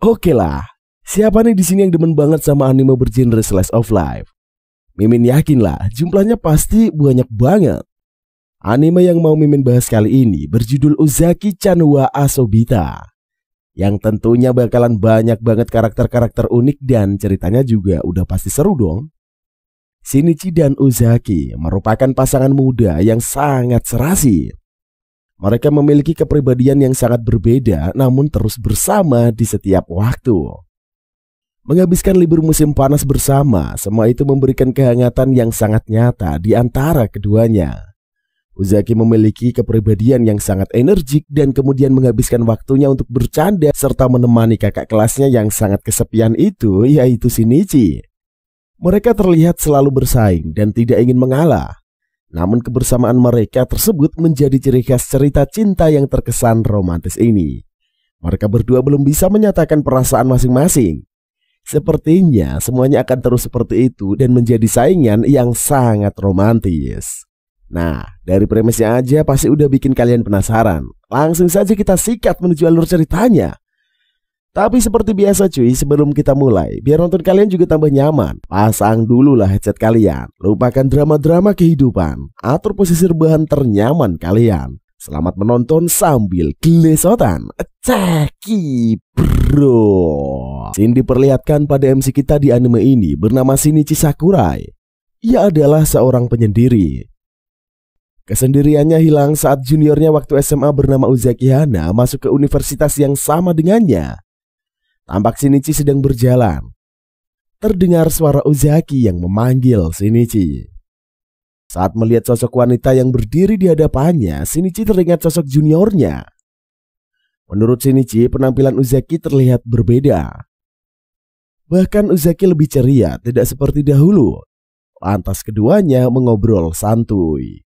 Oke lah, siapa nih di sini yang demen banget sama anime bergenre slice of life? Mimin yakin lah, jumlahnya pasti banyak banget. Anime yang mau Mimin bahas kali ini berjudul Uzaki-chan wa Asobita, yang tentunya bakalan banyak banget karakter-karakter unik dan ceritanya juga udah pasti seru dong. Shinichi dan Uzaki merupakan pasangan muda yang sangat serasi. Mereka memiliki kepribadian yang sangat berbeda namun terus bersama di setiap waktu. Menghabiskan libur musim panas bersama, semua itu memberikan kehangatan yang sangat nyata di antara keduanya. Uzaki memiliki kepribadian yang sangat energik dan kemudian menghabiskan waktunya untuk bercanda serta menemani kakak kelasnya yang sangat kesepian itu, yaitu Shinichi. Mereka terlihat selalu bersaing dan tidak ingin mengalah. Namun kebersamaan mereka tersebut menjadi ciri khas cerita cinta yang terkesan romantis ini. Mereka berdua belum bisa menyatakan perasaan masing-masing. Sepertinya semuanya akan terus seperti itu dan menjadi saingan yang sangat romantis. Nah, dari premisnya aja pasti udah bikin kalian penasaran. Langsung saja kita sikat menuju alur ceritanya. Tapi seperti biasa cuy, sebelum kita mulai, biar nonton kalian juga tambah nyaman, pasang dulu lah headset kalian. Lupakan drama-drama kehidupan. Atur posisi rebahan ternyaman kalian. Selamat menonton sambil gelesotan. Ceki bro. Scene diperlihatkan pada MC kita di anime ini bernama Shinichi Sakurai. Ia adalah seorang penyendiri. Kesendiriannya hilang saat juniornya waktu SMA bernama Uzaki Hana masuk ke universitas yang sama dengannya. Tampak Shinichi sedang berjalan. Terdengar suara Uzaki yang memanggil Shinichi. Saat melihat sosok wanita yang berdiri di hadapannya, Shinichi teringat sosok juniornya. Menurut Shinichi, penampilan Uzaki terlihat berbeda. Bahkan Uzaki lebih ceria, tidak seperti dahulu. Lantas keduanya mengobrol santuy.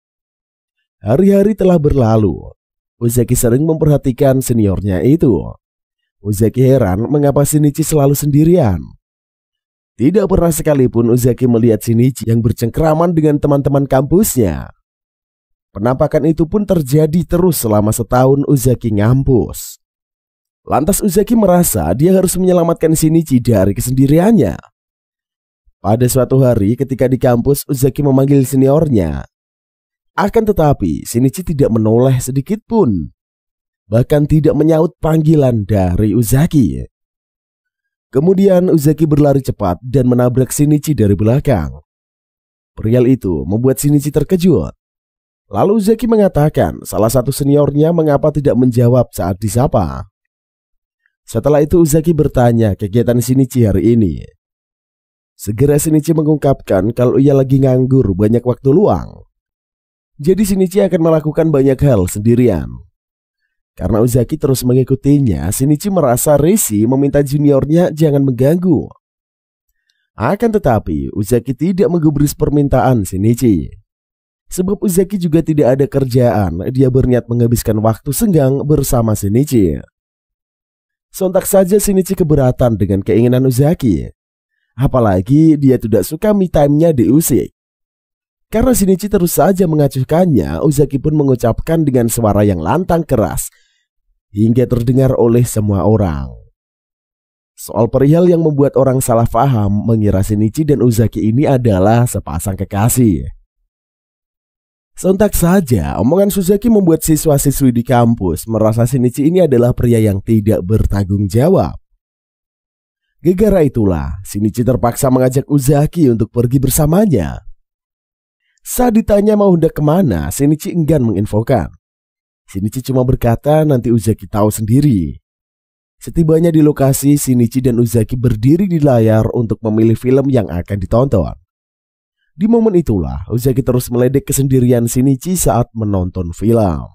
Hari-hari telah berlalu. Uzaki sering memperhatikan seniornya itu. Uzaki heran mengapa Shinichi selalu sendirian. Tidak pernah sekalipun Uzaki melihat Shinichi yang bercengkraman dengan teman-teman kampusnya. Penampakan itu pun terjadi terus selama setahun Uzaki ngampus. Lantas Uzaki merasa dia harus menyelamatkan Shinichi dari kesendiriannya. Pada suatu hari ketika di kampus, Uzaki memanggil seniornya. Akan tetapi Shinichi tidak menoleh sedikit pun. Bahkan tidak menyaut panggilan dari Uzaki. Kemudian Uzaki berlari cepat dan menabrak Shinichi dari belakang. Perihal itu membuat Shinichi terkejut. Lalu Uzaki mengatakan salah satu seniornya mengapa tidak menjawab saat disapa. Setelah itu Uzaki bertanya kegiatan Shinichi hari ini. Segera Shinichi mengungkapkan kalau ia lagi nganggur banyak waktu luang. Jadi Shinichi akan melakukan banyak hal sendirian. Karena Uzaki terus mengikutinya, Shinichi merasa risih meminta juniornya jangan mengganggu. Akan tetapi Uzaki tidak menggubris permintaan Shinichi. Sebab Uzaki juga tidak ada kerjaan, dia berniat menghabiskan waktu senggang bersama Shinichi. Sontak saja Shinichi keberatan dengan keinginan Uzaki. Apalagi dia tidak suka me time-nya diusik. Karena Shinichi terus saja mengacuhkannya, Uzaki pun mengucapkan dengan suara yang lantang keras hingga terdengar oleh semua orang. Soal perihal yang membuat orang salah paham mengira Shinichi dan Uzaki ini adalah sepasang kekasih. Sontak saja omongan Uzaki membuat siswa-siswi di kampus merasa Shinichi ini adalah pria yang tidak bertanggung jawab. Gara-gara itulah Shinichi terpaksa mengajak Uzaki untuk pergi bersamanya. Saat ditanya mau hendak kemana, Shinichi enggan menginfokan. Shinichi cuma berkata nanti Uzaki tahu sendiri. Setibanya di lokasi, Shinichi dan Uzaki berdiri di layar untuk memilih film yang akan ditonton. Di momen itulah Uzaki terus meledek kesendirian Shinichi saat menonton film.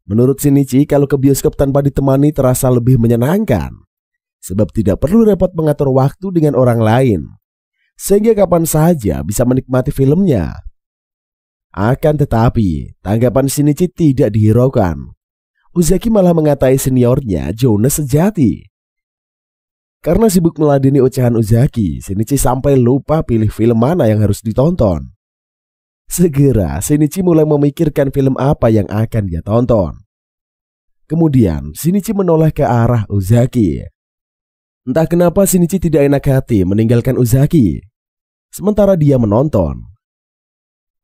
Menurut Shinichi, kalau ke bioskop tanpa ditemani terasa lebih menyenangkan. Sebab tidak perlu repot mengatur waktu dengan orang lain. Sehingga kapan saja bisa menikmati filmnya. Akan tetapi tanggapan Shinichi tidak dihiraukan. Uzaki malah mengatai seniornya Jonas sejati. Karena sibuk meladeni ocehan Uzaki, Shinichi sampai lupa pilih film mana yang harus ditonton. Segera Shinichi mulai memikirkan film apa yang akan dia tonton. Kemudian Shinichi menoleh ke arah Uzaki. Entah kenapa Shinichi tidak enak hati meninggalkan Uzaki sementara dia menonton.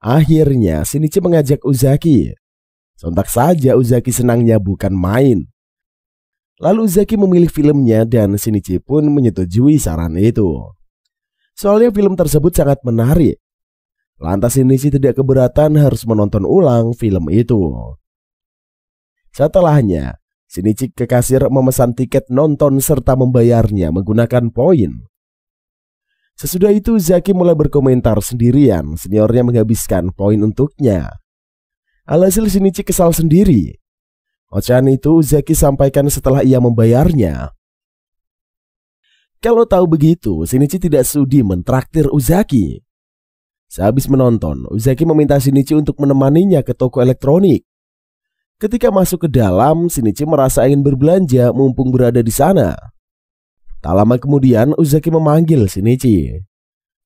Akhirnya Shinichi mengajak Uzaki. Sontak saja Uzaki senangnya bukan main. Lalu Uzaki memilih filmnya dan Shinichi pun menyetujui saran itu. Soalnya film tersebut sangat menarik. Lantas Shinichi tidak keberatan harus menonton ulang film itu. Setelahnya, Shinichi ke kasir memesan tiket nonton serta membayarnya menggunakan poin. Sesudah itu Uzaki mulai berkomentar sendirian, seniornya menghabiskan poin untuknya. Alhasil Shinichi kesal sendiri. Ocehan itu Uzaki sampaikan setelah ia membayarnya. Kalau tahu begitu, Shinichi tidak sudi mentraktir Uzaki. Sehabis menonton, Uzaki meminta Shinichi untuk menemaninya ke toko elektronik. Ketika masuk ke dalam, Shinichi merasa ingin berbelanja mumpung berada di sana. Tak lama kemudian, Uzaki memanggil Shinichi.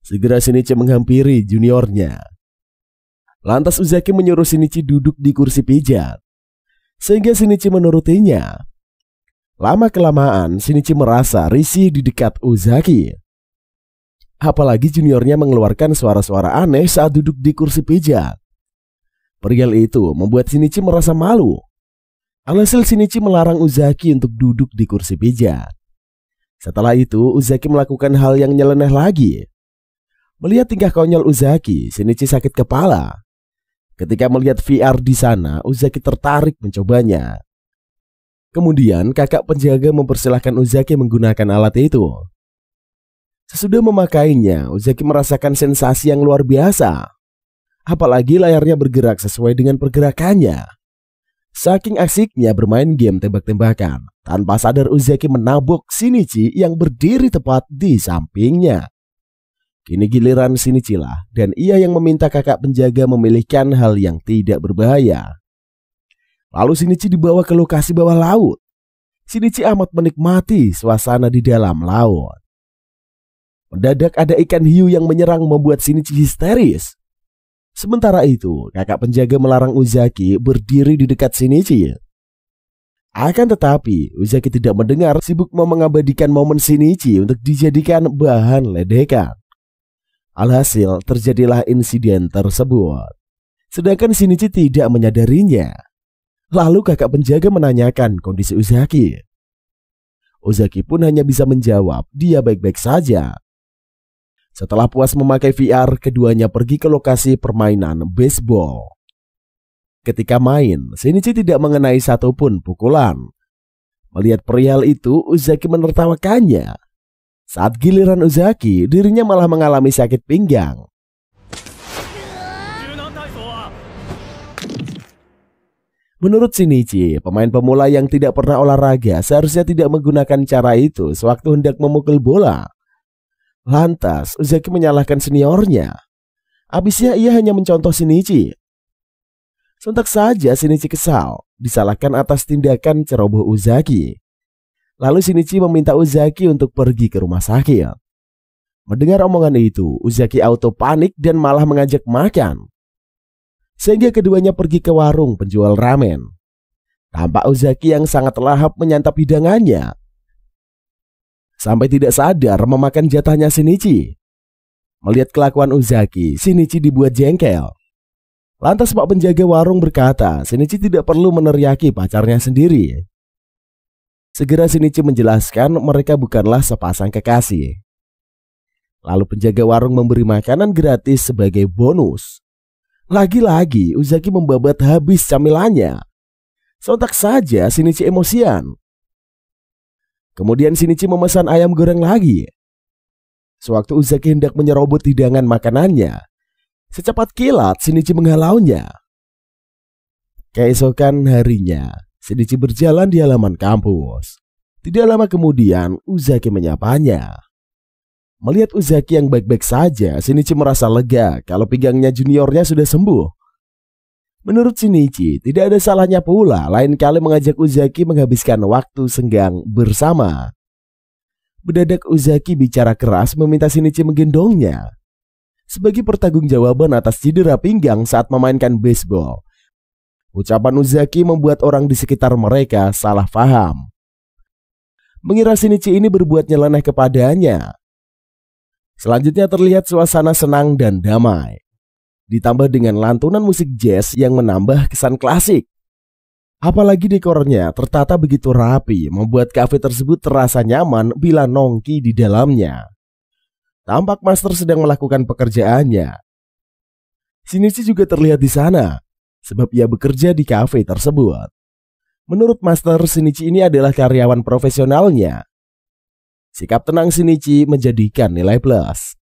Segera Shinichi menghampiri juniornya. Lantas Uzaki menyuruh Shinichi duduk di kursi pijat, sehingga Shinichi menurutinya. Lama-kelamaan, Shinichi merasa risih di dekat Uzaki. Apalagi juniornya mengeluarkan suara-suara aneh saat duduk di kursi pijat. Perihal itu membuat Shinichi merasa malu. Alhasil Shinichi melarang Uzaki untuk duduk di kursi pijat. Setelah itu Uzaki melakukan hal yang nyeleneh lagi. Melihat tingkah konyol Uzaki, Shinichi sakit kepala. Ketika melihat VR di sana, Uzaki tertarik mencobanya. Kemudian kakak penjaga mempersilahkan Uzaki menggunakan alat itu. Sesudah memakainya, Uzaki merasakan sensasi yang luar biasa. Apalagi layarnya bergerak sesuai dengan pergerakannya. Saking asiknya bermain game tembak-tembakan, tanpa sadar Uzaki menabok Shinichi yang berdiri tepat di sampingnya. Kini giliran Shinichi lah, dan ia yang meminta kakak penjaga memilihkan hal yang tidak berbahaya. Lalu Shinichi dibawa ke lokasi bawah laut. Shinichi amat menikmati suasana di dalam laut. Mendadak ada ikan hiu yang menyerang membuat Shinichi histeris. Sementara itu, kakak penjaga melarang Uzaki berdiri di dekat Shinichi. Akan tetapi, Uzaki tidak mendengar, sibuk mengabadikan momen Shinichi untuk dijadikan bahan ledekan. Alhasil, terjadilah insiden tersebut. Sedangkan Shinichi tidak menyadarinya. Lalu kakak penjaga menanyakan kondisi Uzaki. Uzaki pun hanya bisa menjawab, dia baik-baik saja. Setelah puas memakai VR, keduanya pergi ke lokasi permainan baseball. Ketika main, Shinichi tidak mengenai satupun pukulan. Melihat perihal itu, Uzaki menertawakannya. Saat giliran Uzaki, dirinya malah mengalami sakit pinggang. Menurut Shinichi, pemain pemula yang tidak pernah olahraga seharusnya tidak menggunakan cara itu sewaktu hendak memukul bola. Lantas, Uzaki menyalahkan seniornya. Habisnya ia hanya mencontoh Shinichi. Sontak saja Shinichi kesal, disalahkan atas tindakan ceroboh Uzaki. Lalu Shinichi meminta Uzaki untuk pergi ke rumah sakit. Mendengar omongan itu, Uzaki auto panik dan malah mengajak makan. Sehingga keduanya pergi ke warung penjual ramen. Tampak Uzaki yang sangat lahap menyantap hidangannya. Sampai tidak sadar memakan jatahnya Shinichi. Melihat kelakuan Uzaki, Shinichi dibuat jengkel. Lantas pak penjaga warung berkata, Shinichi tidak perlu meneriaki pacarnya sendiri. Segera Shinichi menjelaskan mereka bukanlah sepasang kekasih. Lalu penjaga warung memberi makanan gratis sebagai bonus. Lagi-lagi Uzaki membabat habis camilannya. Sontak saja Shinichi emosian. Kemudian Shinichi memesan ayam goreng lagi. Sewaktu Uzaki hendak menyerobot hidangan makanannya, secepat kilat Shinichi menghalaunya. Keesokan harinya, Shinichi berjalan di halaman kampus. Tidak lama kemudian, Uzaki menyapanya. Melihat Uzaki yang baik-baik saja, Shinichi merasa lega kalau pinggangnya juniornya sudah sembuh. Menurut Shinichi, tidak ada salahnya pula lain kali mengajak Uzaki menghabiskan waktu senggang bersama. Mendadak Uzaki bicara keras meminta Shinichi menggendongnya. Sebagai pertanggungjawaban atas cedera pinggang saat memainkan baseball, Ucapan Uzaki membuat orang di sekitar mereka salah paham, mengira Shinichi ini berbuat nyeleneh kepadanya. Selanjutnya terlihat suasana senang dan damai, ditambah dengan lantunan musik jazz yang menambah kesan klasik. Apalagi dekornya tertata begitu rapi, membuat kafe tersebut terasa nyaman bila nongki di dalamnya. Tampak master sedang melakukan pekerjaannya. Shinichi juga terlihat di sana, sebab ia bekerja di kafe tersebut. Menurut master, Shinichi ini adalah karyawan profesionalnya. Sikap tenang Shinichi menjadikan nilai plus.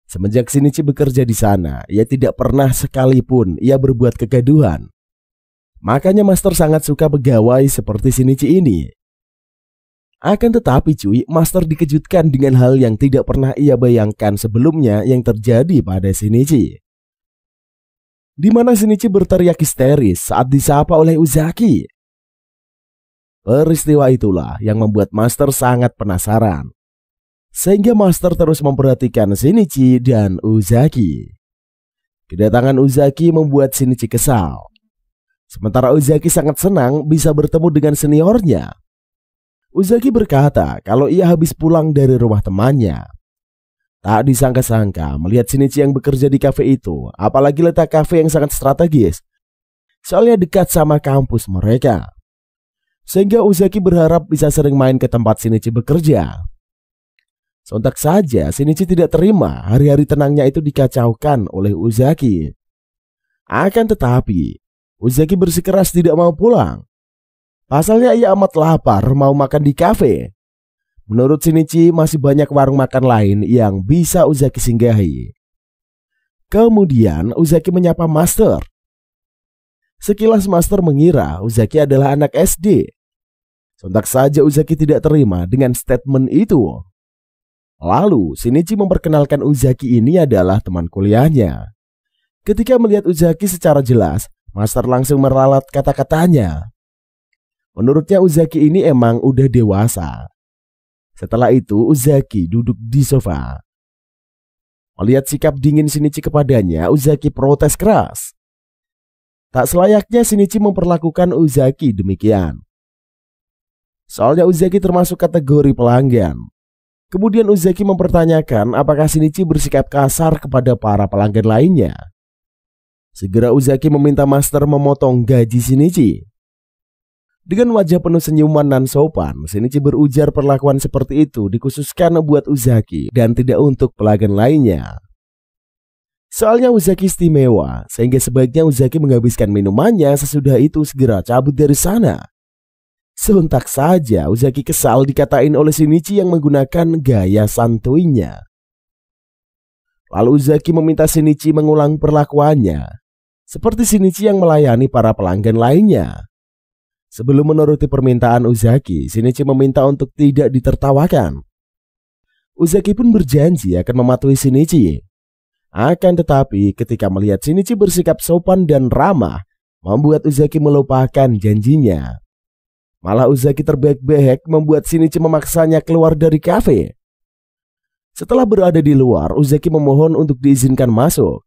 Semenjak Shinichi bekerja di sana, ia tidak pernah sekalipun ia berbuat kegaduhan. Makanya master sangat suka pegawai seperti Shinichi ini. Akan tetapi cuy, master dikejutkan dengan hal yang tidak pernah ia bayangkan sebelumnya yang terjadi pada Shinichi. Di mana Shinichi berteriak histeris saat disapa oleh Uzaki. Peristiwa itulah yang membuat master sangat penasaran, sehingga master terus memperhatikan Shinichi dan Uzaki. Kedatangan Uzaki membuat Shinichi kesal, sementara Uzaki sangat senang bisa bertemu dengan seniornya. Uzaki berkata kalau ia habis pulang dari rumah temannya. Tak disangka-sangka melihat Shinichi yang bekerja di kafe itu, apalagi letak kafe yang sangat strategis, soalnya dekat sama kampus mereka. Sehingga Uzaki berharap bisa sering main ke tempat Shinichi bekerja. Sontak saja Shinichi tidak terima hari-hari tenangnya itu dikacaukan oleh Uzaki. Akan tetapi Uzaki bersikeras tidak mau pulang. Pasalnya ia amat lapar mau makan di kafe. Menurut Shinichi masih banyak warung makan lain yang bisa Uzaki singgahi. Kemudian Uzaki menyapa master. Sekilas master mengira Uzaki adalah anak SD. Sontak saja Uzaki tidak terima dengan statement itu. Lalu Shinichi memperkenalkan Uzaki ini adalah teman kuliahnya. Ketika melihat Uzaki secara jelas, master langsung meralat kata-katanya. Menurutnya Uzaki ini emang udah dewasa. Setelah itu Uzaki duduk di sofa. Melihat sikap dingin Shinichi kepadanya, Uzaki protes keras. Tak selayaknya Shinichi memperlakukan Uzaki demikian. Soalnya Uzaki termasuk kategori pelanggan. Kemudian Uzaki mempertanyakan apakah Shinichi bersikap kasar kepada para pelanggan lainnya. Segera Uzaki meminta master memotong gaji Shinichi. Dengan wajah penuh senyuman dan sopan, Shinichi berujar perlakuan seperti itu dikhususkan buat Uzaki dan tidak untuk pelanggan lainnya. Soalnya Uzaki istimewa, sehingga sebaiknya Uzaki menghabiskan minumannya sesudah itu segera cabut dari sana. Sontak saja Uzaki kesal dikatain oleh Shinichi yang menggunakan gaya santuinya. Lalu Uzaki meminta Shinichi mengulang perlakuannya, seperti Shinichi yang melayani para pelanggan lainnya. Sebelum menuruti permintaan Uzaki, Shinichi meminta untuk tidak ditertawakan. Uzaki pun berjanji akan mematuhi Shinichi. Akan tetapi ketika melihat Shinichi bersikap sopan dan ramah, membuat Uzaki melupakan janjinya. Malah Uzaki terbehek-behek membuat Shinichi memaksanya keluar dari kafe. Setelah berada di luar, Uzaki memohon untuk diizinkan masuk.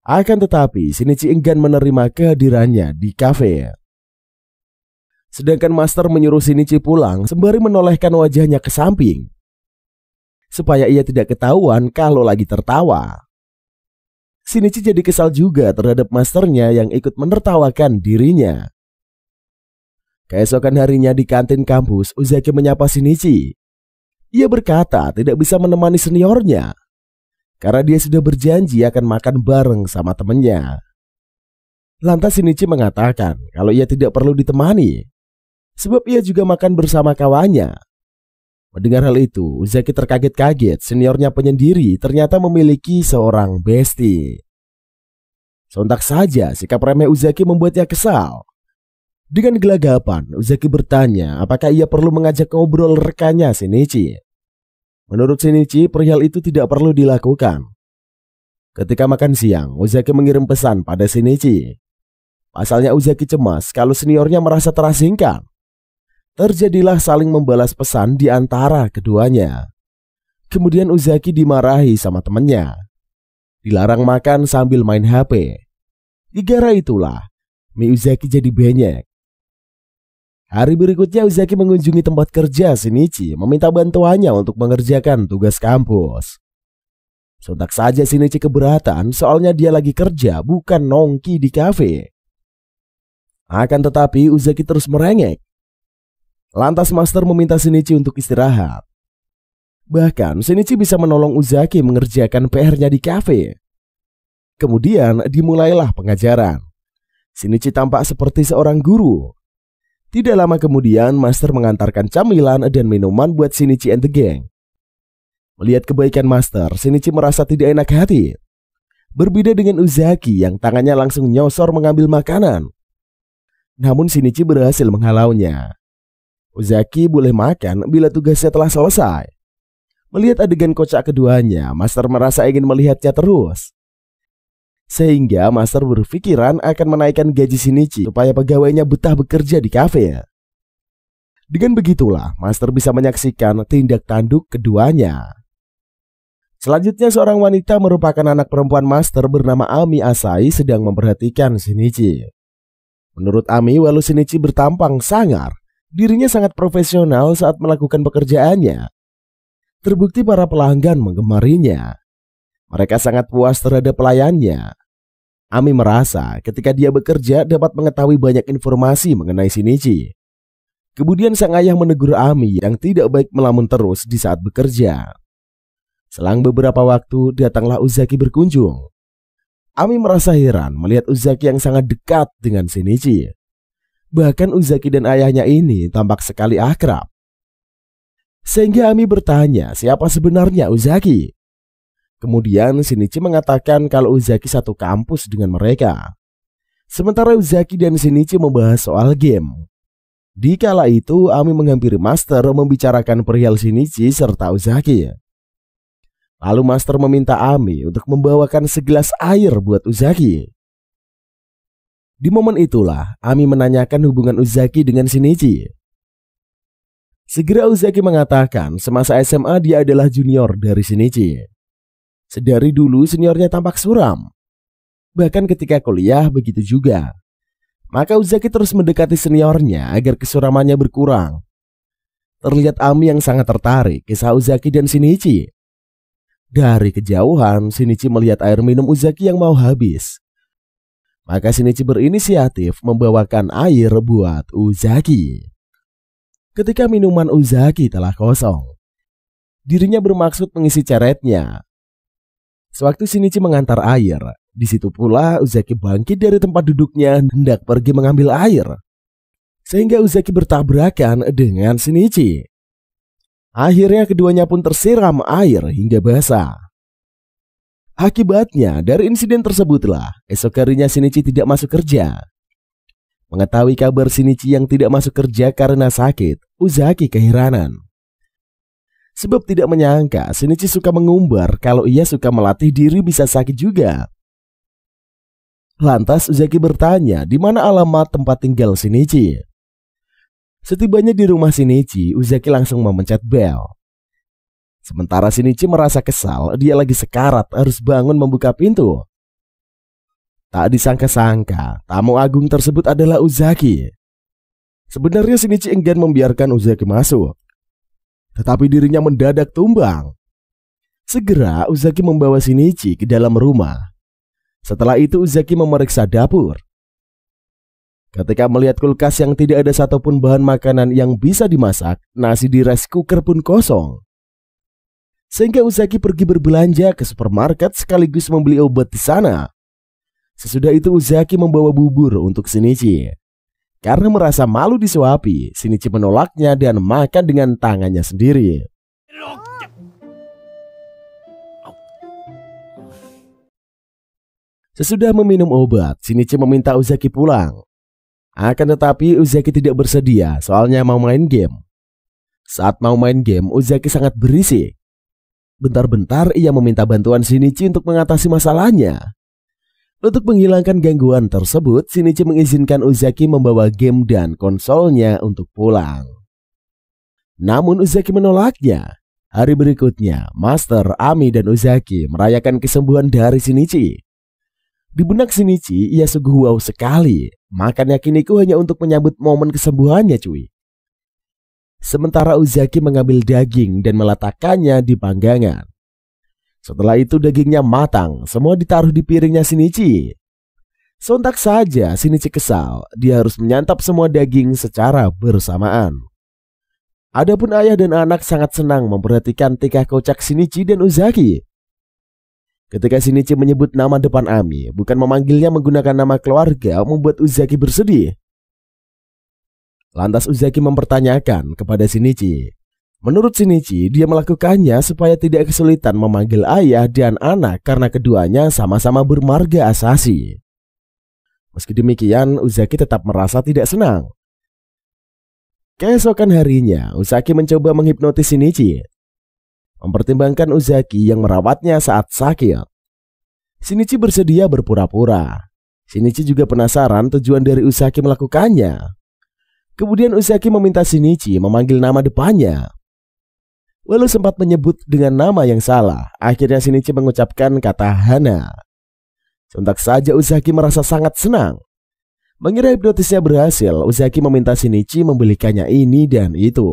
Akan tetapi Shinichi enggan menerima kehadirannya di kafe. Sedangkan master menyuruh Shinichi pulang sembari menolehkan wajahnya ke samping, supaya ia tidak ketahuan kalau lagi tertawa. Shinichi jadi kesal juga terhadap masternya yang ikut menertawakan dirinya. Keesokan harinya di kantin kampus, Uzaki menyapa Shinichi. Ia berkata tidak bisa menemani seniornya, karena dia sudah berjanji akan makan bareng sama temannya. Lantas Shinichi mengatakan kalau ia tidak perlu ditemani, sebab ia juga makan bersama kawannya. Mendengar hal itu, Uzaki terkaget-kaget seniornya penyendiri ternyata memiliki seorang bestie. Sontak saja sikap remeh Uzaki membuatnya kesal. Dengan gelagapan, Uzaki bertanya apakah ia perlu mengajak ngobrol rekannya Shinichi. Menurut Shinichi, perihal itu tidak perlu dilakukan. Ketika makan siang, Uzaki mengirim pesan pada Shinichi. Pasalnya Uzaki cemas kalau seniornya merasa terasingkan. Terjadilah saling membalas pesan di antara keduanya. Kemudian Uzaki dimarahi sama temannya. Dilarang makan sambil main HP. Gara-gara itulah mie Uzaki jadi banyak. Hari berikutnya Uzaki mengunjungi tempat kerja Shinichi, meminta bantuannya untuk mengerjakan tugas kampus. Sontak saja Shinichi keberatan, soalnya dia lagi kerja bukan nongki di kafe. Akan tetapi Uzaki terus merengek. Lantas Master meminta Shinichi untuk istirahat. Bahkan Shinichi bisa menolong Uzaki mengerjakan PR-nya di kafe. Kemudian dimulailah pengajaran. Shinichi tampak seperti seorang guru. Tidak lama kemudian Master mengantarkan camilan dan minuman buat Shinichi and the gang. Melihat kebaikan Master, Shinichi merasa tidak enak hati. Berbeda dengan Uzaki yang tangannya langsung nyosor mengambil makanan. Namun Shinichi berhasil menghalaunya. Uzaki boleh makan bila tugasnya telah selesai. Melihat adegan kocak keduanya, Master merasa ingin melihatnya terus. Sehingga Master berpikiran akan menaikkan gaji Shinichi supaya pegawainya betah bekerja di kafe. Dengan begitulah Master bisa menyaksikan tindak tanduk keduanya. Selanjutnya seorang wanita merupakan anak perempuan Master bernama Ami Asai sedang memperhatikan Shinichi. Menurut Ami, walau Shinichi bertampang sangar, dirinya sangat profesional saat melakukan pekerjaannya. Terbukti para pelanggan menggemarinya. Mereka sangat puas terhadap pelayannya. Ami merasa ketika dia bekerja dapat mengetahui banyak informasi mengenai Shinichi. Kemudian sang ayah menegur Ami yang tidak baik melamun terus di saat bekerja. Selang beberapa waktu datanglah Uzaki berkunjung. Ami merasa heran melihat Uzaki yang sangat dekat dengan Shinichi. Bahkan Uzaki dan ayahnya ini tampak sekali akrab. Sehingga Ami bertanya siapa sebenarnya Uzaki. Kemudian Shinichi mengatakan kalau Uzaki satu kampus dengan mereka. Sementara Uzaki dan Shinichi membahas soal game. Di kala itu Ami menghampiri Master membicarakan perihal Shinichi serta Uzaki. Lalu Master meminta Ami untuk membawakan segelas air buat Uzaki. Di momen itulah Ami menanyakan hubungan Uzaki dengan Shinichi. Segera Uzaki mengatakan semasa SMA dia adalah junior dari Shinichi. Sedari dulu seniornya tampak suram. Bahkan ketika kuliah begitu juga. Maka Uzaki terus mendekati seniornya agar kesuramannya berkurang. Terlihat Ami yang sangat tertarik kisah Uzaki dan Shinichi. Dari kejauhan Shinichi melihat air minum Uzaki yang mau habis. Maka Shinichi berinisiatif membawakan air buat Uzaki. Ketika minuman Uzaki telah kosong, dirinya bermaksud mengisi ceretnya. Sewaktu Shinichi mengantar air, di situ pula Uzaki bangkit dari tempat duduknya hendak pergi mengambil air. Sehingga Uzaki bertabrakan dengan Shinichi. Akhirnya keduanya pun tersiram air hingga basah. Akibatnya dari insiden tersebutlah esok harinya Shinichi tidak masuk kerja. Mengetahui kabar Shinichi yang tidak masuk kerja karena sakit, Uzaki keheranan. Sebab tidak menyangka Shinichi suka mengumbar kalau ia suka melatih diri bisa sakit juga. Lantas Uzaki bertanya di mana alamat tempat tinggal Shinichi. Setibanya di rumah Shinichi, Uzaki langsung memencet bel. Sementara Shinichi merasa kesal, dia lagi sekarat harus bangun membuka pintu. Tak disangka-sangka, tamu agung tersebut adalah Uzaki. Sebenarnya Shinichi enggan membiarkan Uzaki masuk. Tetapi dirinya mendadak tumbang. Segera Uzaki membawa Shinichi ke dalam rumah. Setelah itu Uzaki memeriksa dapur. Ketika melihat kulkas yang tidak ada satupun bahan makanan yang bisa dimasak, nasi di rice cooker pun kosong. Sehingga Uzaki pergi berbelanja ke supermarket sekaligus membeli obat di sana. Sesudah itu Uzaki membawa bubur untuk Shinichi. Karena merasa malu disuapi, Shinichi menolaknya dan makan dengan tangannya sendiri. Sesudah meminum obat, Shinichi meminta Uzaki pulang. Akan tetapi Uzaki tidak bersedia, soalnya mau main game. Saat mau main game, Uzaki sangat berisik. Bentar-bentar ia meminta bantuan Shinichi untuk mengatasi masalahnya. Untuk menghilangkan gangguan tersebut, Shinichi mengizinkan Uzaki membawa game dan konsolnya untuk pulang. Namun Uzaki menolaknya. Hari berikutnya, Master, Ami, dan Uzaki merayakan kesembuhan dari Shinichi. Di benak Shinichi, ia sungguh wow sekali. Makan yakiniku hanya untuk menyambut momen kesembuhannya cuy. Sementara Uzaki mengambil daging dan meletakkannya di panggangan. Setelah itu dagingnya matang, semua ditaruh di piringnya Shinichi. Sontak saja Shinichi kesal, dia harus menyantap semua daging secara bersamaan. Adapun ayah dan anak sangat senang memperhatikan tingkah kocak Shinichi dan Uzaki. Ketika Shinichi menyebut nama depan Ami, bukan memanggilnya menggunakan nama keluarga, membuat Uzaki bersedih. Lantas Uzaki mempertanyakan kepada Shinichi. Menurut Shinichi, dia melakukannya supaya tidak kesulitan memanggil ayah dan anak karena keduanya sama-sama bermarga Asashi. Meski demikian, Uzaki tetap merasa tidak senang. Keesokan harinya, Uzaki mencoba menghipnotis Shinichi. Mempertimbangkan Uzaki yang merawatnya saat sakit. Shinichi bersedia berpura-pura. Shinichi juga penasaran tujuan dari Uzaki melakukannya. Kemudian Uzaki meminta Shinichi memanggil nama depannya. Walau sempat menyebut dengan nama yang salah, akhirnya Shinichi mengucapkan kata Hana. Sontak saja Uzaki merasa sangat senang. Mengira hipnotisnya berhasil, Uzaki meminta Shinichi membelikannya ini dan itu.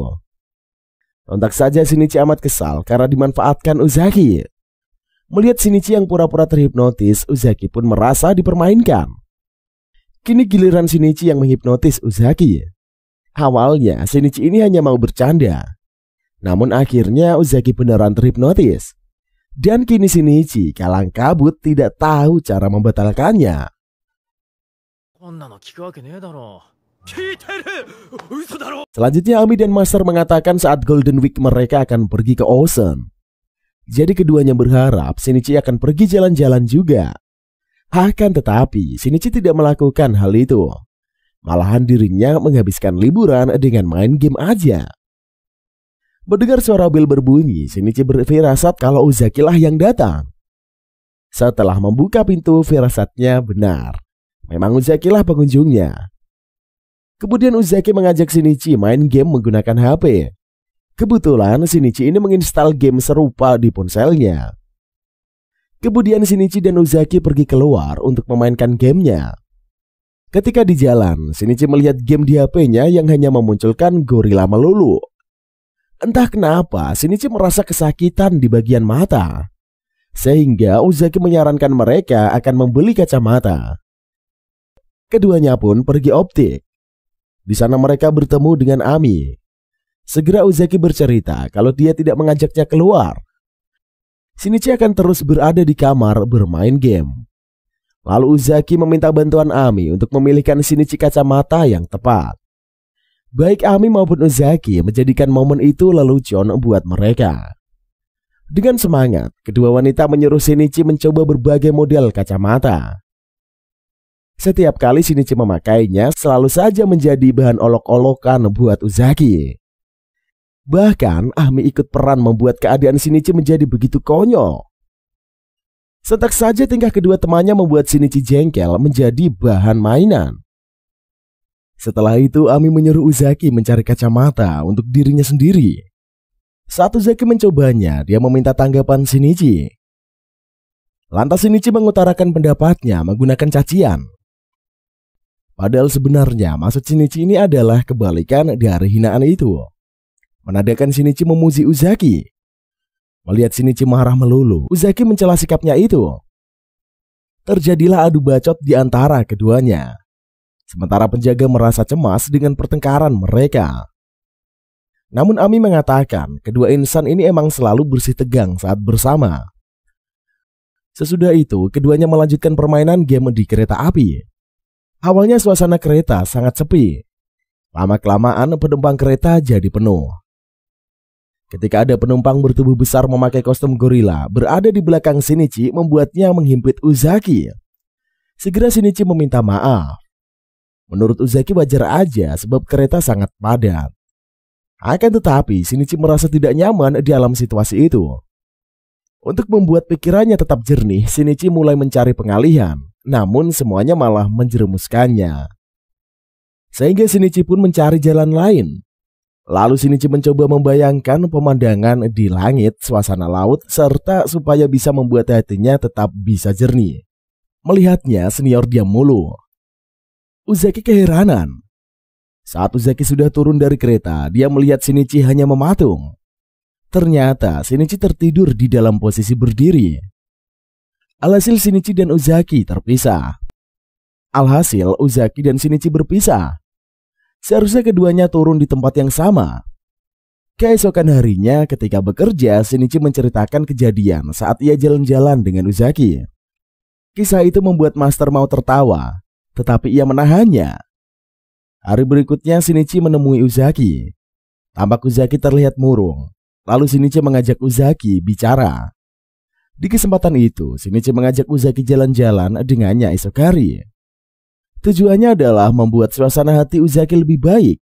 Sontak saja Shinichi amat kesal karena dimanfaatkan Uzaki. Melihat Shinichi yang pura-pura terhipnotis, Uzaki pun merasa dipermainkan. Kini giliran Shinichi yang menghipnotis Uzaki. Awalnya Shinichi ini hanya mau bercanda. Namun akhirnya Uzaki beneran terhipnotis. Dan kini Shinichi kalang kabut tidak tahu cara membatalkannya. Selanjutnya Ami dan Master mengatakan saat Golden Week mereka akan pergi ke Ocean. Jadi keduanya berharap Shinichi akan pergi jalan-jalan juga. Akan tetapi Shinichi tidak melakukan hal itu. Malahan dirinya menghabiskan liburan dengan main game aja. Mendengar suara bel berbunyi, Shinichi berfirasat kalau Uzaki lah yang datang. Setelah membuka pintu, firasatnya benar. Memang Uzaki lah pengunjungnya. Kemudian Uzaki mengajak Shinichi main game menggunakan HP. Kebetulan Shinichi ini menginstal game serupa di ponselnya. Kemudian Shinichi dan Uzaki pergi keluar untuk memainkan gamenya. Ketika di jalan, Shinichi melihat game di HP-nya yang hanya memunculkan gorila melulu. Entah kenapa Shinichi merasa kesakitan di bagian mata. Sehingga Uzaki menyarankan mereka akan membeli kacamata. Keduanya pun pergi optik. Di sana mereka bertemu dengan Ami. Segera Uzaki bercerita kalau dia tidak mengajaknya keluar. Shinichi akan terus berada di kamar bermain game. Lalu Uzaki meminta bantuan Ami untuk memilihkan Shinichi kacamata yang tepat. Baik Ami maupun Uzaki menjadikan momen itu lelucon buat mereka. Dengan semangat, kedua wanita menyuruh Shinichi mencoba berbagai model kacamata. Setiap kali Shinichi memakainya selalu saja menjadi bahan olok-olokan buat Uzaki. Bahkan Ami ikut peran membuat keadaan Shinichi menjadi begitu konyol. Sontak saja tingkah kedua temannya membuat Shinichi jengkel menjadi bahan mainan. Setelah itu Ami menyuruh Uzaki mencari kacamata untuk dirinya sendiri. Saat Uzaki mencobanya, dia meminta tanggapan Shinichi. Lantas Shinichi mengutarakan pendapatnya menggunakan cacian. Padahal sebenarnya maksud Shinichi ini adalah kebalikan dari hinaan itu. Menandakan Shinichi memuji Uzaki. Melihat Shinichi marah melulu, Uzaki mencela sikapnya itu. Terjadilah adu bacot di antara keduanya. Sementara penjaga merasa cemas dengan pertengkaran mereka. Namun Ami mengatakan kedua insan ini emang selalu bersih tegang saat bersama. Sesudah itu, keduanya melanjutkan permainan game di kereta api. Awalnya suasana kereta sangat sepi. Lama-kelamaan penumpang kereta jadi penuh. Ketika ada penumpang bertubuh besar memakai kostum gorila berada di belakang Shinichi membuatnya menghimpit Uzaki. Segera Shinichi meminta maaf. Menurut Uzaki wajar aja sebab kereta sangat padat. Akan tetapi Shinichi merasa tidak nyaman di dalam situasi itu. Untuk membuat pikirannya tetap jernih, Shinichi mulai mencari pengalihan. Namun semuanya malah menjerumuskannya. Sehingga Shinichi pun mencari jalan lain. Lalu Shinichi mencoba membayangkan pemandangan di langit, suasana laut, serta supaya bisa membuat hatinya tetap bisa jernih. Melihatnya, senior diam mulu. Uzaki keheranan. Saat Uzaki sudah turun dari kereta, dia melihat Shinichi hanya mematung. Ternyata Shinichi tertidur di dalam posisi berdiri. Alhasil Shinichi dan Uzaki terpisah. Alhasil Uzaki dan Shinichi berpisah. Seharusnya keduanya turun di tempat yang sama. Keesokan harinya ketika bekerja, Shinichi menceritakan kejadian saat ia jalan-jalan dengan Uzaki. Kisah itu membuat Master mau tertawa, tetapi ia menahannya. Hari berikutnya Shinichi menemui Uzaki. Tampak Uzaki terlihat murung. Lalu Shinichi mengajak Uzaki bicara. Di kesempatan itu, Shinichi mengajak Uzaki jalan-jalan dengannya esok hari. Tujuannya adalah membuat suasana hati Uzaki lebih baik.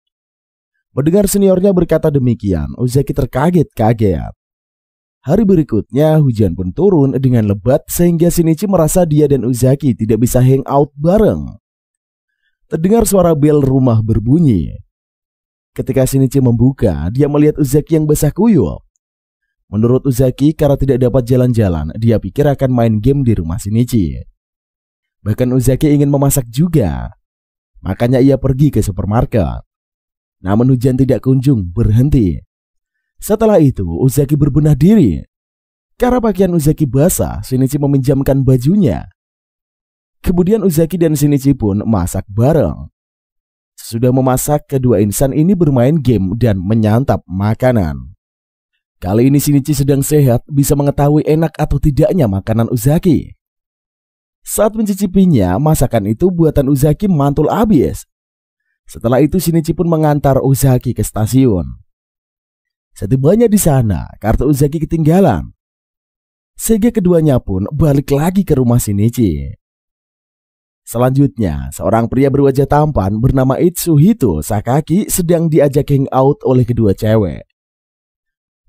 Mendengar seniornya berkata demikian, Uzaki terkaget-kaget. Hari berikutnya hujan pun turun dengan lebat sehingga Shinichi merasa dia dan Uzaki tidak bisa hangout bareng. Terdengar suara bel rumah berbunyi. Ketika Shinichi membuka, dia melihat Uzaki yang basah kuyup. Menurut Uzaki, karena tidak dapat jalan-jalan, dia pikir akan main game di rumah Shinichi. Bahkan Uzaki ingin memasak juga. Makanya ia pergi ke supermarket. Namun hujan tidak kunjung berhenti. Setelah itu Uzaki berbenah diri. Karena pakaian Uzaki basah, Shinichi meminjamkan bajunya. Kemudian Uzaki dan Shinichi pun masak bareng. Sesudah memasak, kedua insan ini bermain game dan menyantap makanan. Kali ini Shinichi sedang sehat, bisa mengetahui enak atau tidaknya makanan Uzaki. Saat mencicipinya, masakan itu buatan Uzaki mantul habis. Setelah itu Shinichi pun mengantar Uzaki ke stasiun. Setibanya di sana, kartu Uzaki ketinggalan. Sehingga keduanya pun balik lagi ke rumah Shinichi. Selanjutnya, seorang pria berwajah tampan bernama Itsuhito Sakaki sedang diajak hangout oleh kedua cewek.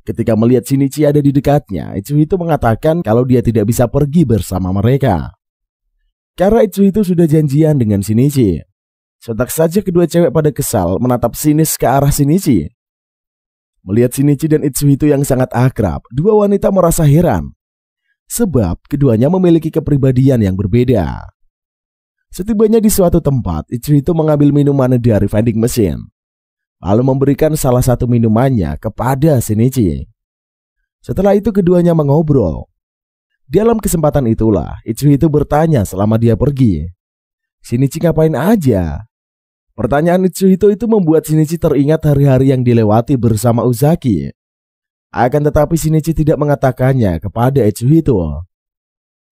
Ketika melihat Shinichi ada di dekatnya, Itsuhito mengatakan kalau dia tidak bisa pergi bersama mereka. Karena Itsuhito sudah janjian dengan Shinichi. Sontak saja kedua cewek pada kesal menatap sinis ke arah Shinichi. Melihat Shinichi dan Itsuhito yang sangat akrab, dua wanita merasa heran. Sebab keduanya memiliki kepribadian yang berbeda. Setibanya di suatu tempat, Itsuhito mengambil minuman dari vending machine. Lalu memberikan salah satu minumannya kepada Shinichi. Setelah itu keduanya mengobrol. Dalam kesempatan itulah, Itsuhito bertanya selama dia pergi. Shinichi ngapain aja? Pertanyaan Itsuhito itu membuat Shinichi teringat hari-hari yang dilewati bersama Uzaki. Akan tetapi Shinichi tidak mengatakannya kepada Itsuhito.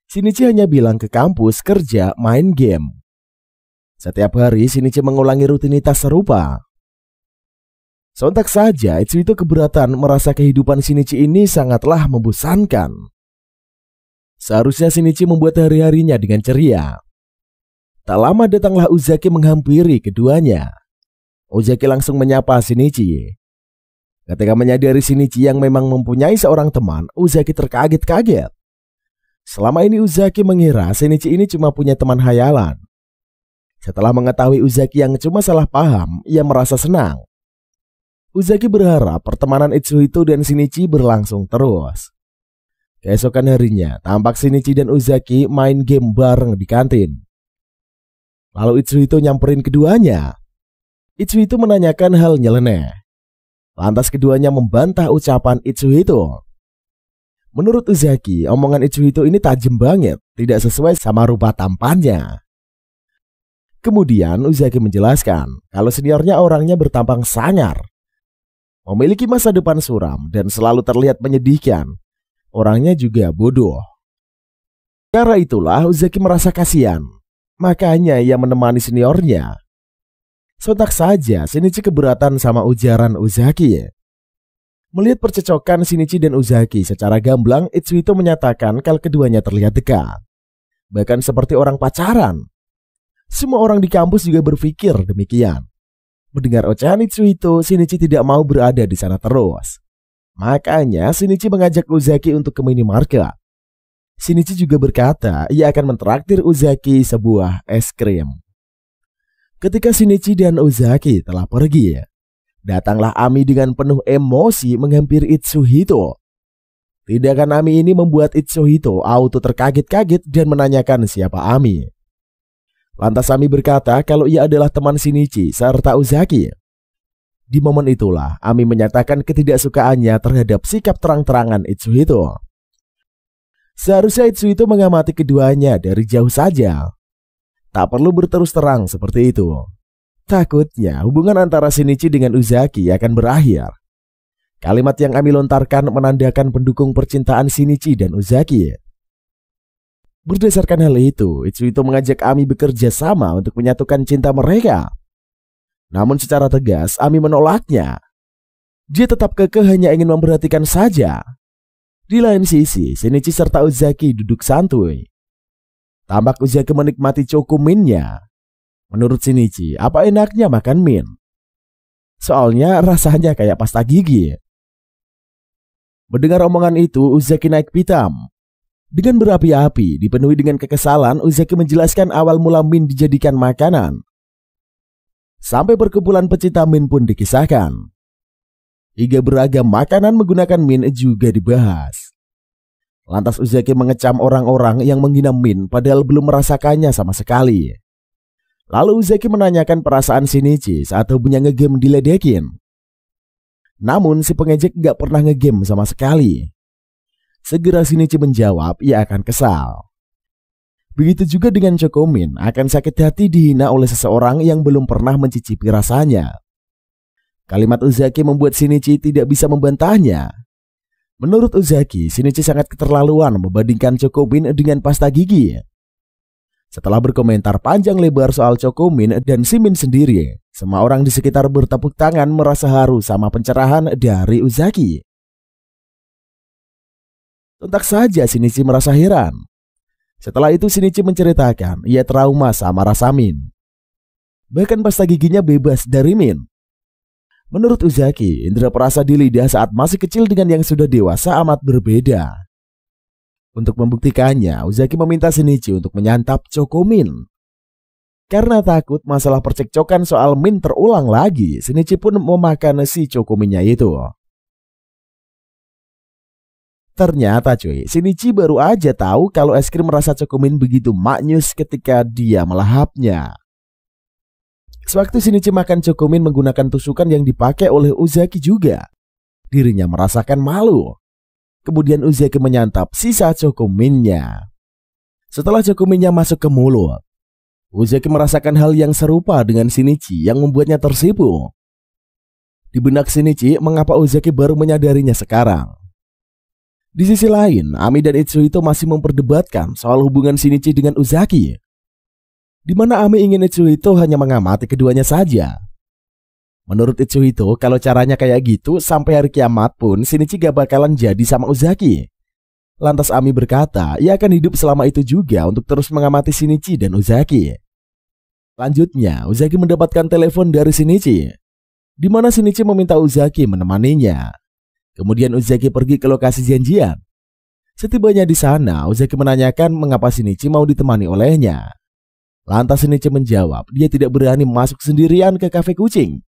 Shinichi hanya bilang ke kampus, kerja, main game. Setiap hari Shinichi mengulangi rutinitas serupa. Sontak saja Itsuhito keberatan merasa kehidupan Shinichi ini sangatlah membosankan. Seharusnya Shinichi membuat hari-harinya dengan ceria. Tak lama datanglah Uzaki menghampiri keduanya. Uzaki langsung menyapa Shinichi. Ketika menyadari Shinichi yang memang mempunyai seorang teman, Uzaki terkaget-kaget. Selama ini Uzaki mengira Shinichi ini cuma punya teman hayalan. Setelah mengetahui Uzaki yang cuma salah paham, ia merasa senang. Uzaki berharap pertemanan Itsuhito dan Shinichi berlangsung terus. Keesokan harinya, tampak Shinichi dan Uzaki main game bareng di kantin. Lalu Itsuhito nyamperin keduanya. Itsuhito menanyakan hal nyeleneh. Lantas keduanya membantah ucapan Itsuhito. Menurut Uzaki, omongan Itsuhito ini tajam banget, tidak sesuai sama rupa tampannya. Kemudian Uzaki menjelaskan kalau seniornya orangnya bertampang sangar, memiliki masa depan suram dan selalu terlihat menyedihkan. Orangnya juga bodoh. Karena itulah Uzaki merasa kasihan. Makanya ia menemani seniornya. Sontak saja Shinichi keberatan sama ujaran Uzaki. Melihat percecokan Shinichi dan Uzaki secara gamblang, Itsuhito menyatakan kalau keduanya terlihat dekat. Bahkan seperti orang pacaran. Semua orang di kampus juga berpikir demikian. Mendengar ocehan Itsuhito, Shinichi tidak mau berada di sana terus. Makanya Shinichi mengajak Uzaki untuk ke minimarket. Shinichi juga berkata ia akan mentraktir Uzaki sebuah es krim. Ketika Shinichi dan Uzaki telah pergi, datanglah Ami dengan penuh emosi menghampiri Itsuhito. Tindakan Ami ini membuat Itsuhito auto terkaget-kaget dan menanyakan siapa Ami. Lantas Ami berkata kalau ia adalah teman Shinichi serta Uzaki. Di momen itulah Ami menyatakan ketidaksukaannya terhadap sikap terang-terangan Itsuhito. Seharusnya Itsuhito mengamati keduanya dari jauh saja. Tak perlu berterus terang seperti itu. Takutnya hubungan antara Shinichi dengan Uzaki akan berakhir. Kalimat yang Ami lontarkan menandakan pendukung percintaan Shinichi dan Uzaki. Berdasarkan hal itu, Itsuhito mengajak Ami bekerja sama untuk menyatukan cinta mereka. Namun secara tegas, Ami menolaknya. Dia tetap kekeh hanya ingin memperhatikan saja. Di lain sisi, Shinichi serta Uzaki duduk santuy. Tampak Uzaki menikmati chocominnya. Menurut Shinichi, apa enaknya makan min? Soalnya rasanya kayak pasta gigi. Mendengar omongan itu, Uzaki naik pitam. Dengan berapi-api, dipenuhi dengan kekesalan, Uzaki menjelaskan awal mula min dijadikan makanan. Sampai perkumpulan pecinta min pun dikisahkan. Hingga beragam makanan menggunakan min juga dibahas. Lantas Uzaki mengecam orang-orang yang menghina min padahal belum merasakannya sama sekali. Lalu Uzaki menanyakan perasaan Shinichi saat hobinya ngegame diledekin. Namun si pengejek gak pernah ngegame sama sekali. Segera Shinichi menjawab ia akan kesal. Begitu juga dengan Chocomin, akan sakit hati dihina oleh seseorang yang belum pernah mencicipi rasanya. Kalimat Uzaki membuat Shinichi tidak bisa membantahnya. Menurut Uzaki, Shinichi sangat keterlaluan membandingkan Chocomin dengan pasta gigi. Setelah berkomentar panjang lebar soal Chocomin dan Shimin sendiri, semua orang di sekitar bertepuk tangan merasa haru sama pencerahan dari Uzaki. Sontak saja Shinichi merasa heran. Setelah itu Shinichi menceritakan ia trauma sama rasa min. Bahkan pasta giginya bebas dari min. Menurut Uzaki, indera perasa di lidah saat masih kecil dengan yang sudah dewasa amat berbeda. Untuk membuktikannya, Uzaki meminta Shinichi untuk menyantap Chocomin. Karena takut masalah percekcokan soal min terulang lagi, Shinichi pun memakan si Chocominnya itu. Ternyata cuy, Shinichi baru aja tahu kalau es krim rasa Chocomin begitu maknyus ketika dia melahapnya. Sewaktu Shinichi makan Chocomin menggunakan tusukan yang dipakai oleh Uzaki juga, dirinya merasakan malu. Kemudian Uzaki menyantap sisa Chocominnya. Setelah Chocominnya masuk ke mulut, Uzaki merasakan hal yang serupa dengan Shinichi yang membuatnya tersipu. Di benak Shinichi, mengapa Uzaki baru menyadarinya sekarang? Di sisi lain, Ami dan Itsuhito masih memperdebatkan soal hubungan Shinichi dengan Uzaki, di mana Ami ingin Itsuhito hanya mengamati keduanya saja. Menurut Itsuhito, kalau caranya kayak gitu, sampai hari kiamat pun Shinichi gak bakalan jadi sama Uzaki. Lantas Ami berkata, ia akan hidup selama itu juga untuk terus mengamati Shinichi dan Uzaki. Lanjutnya, Uzaki mendapatkan telepon dari Shinichi, di mana Shinichi meminta Uzaki menemaninya. Kemudian Uzaki pergi ke lokasi janjian. Setibanya di sana, Uzaki menanyakan mengapa Shinichi mau ditemani olehnya. Lantas Shinichi menjawab, dia tidak berani masuk sendirian ke kafe kucing.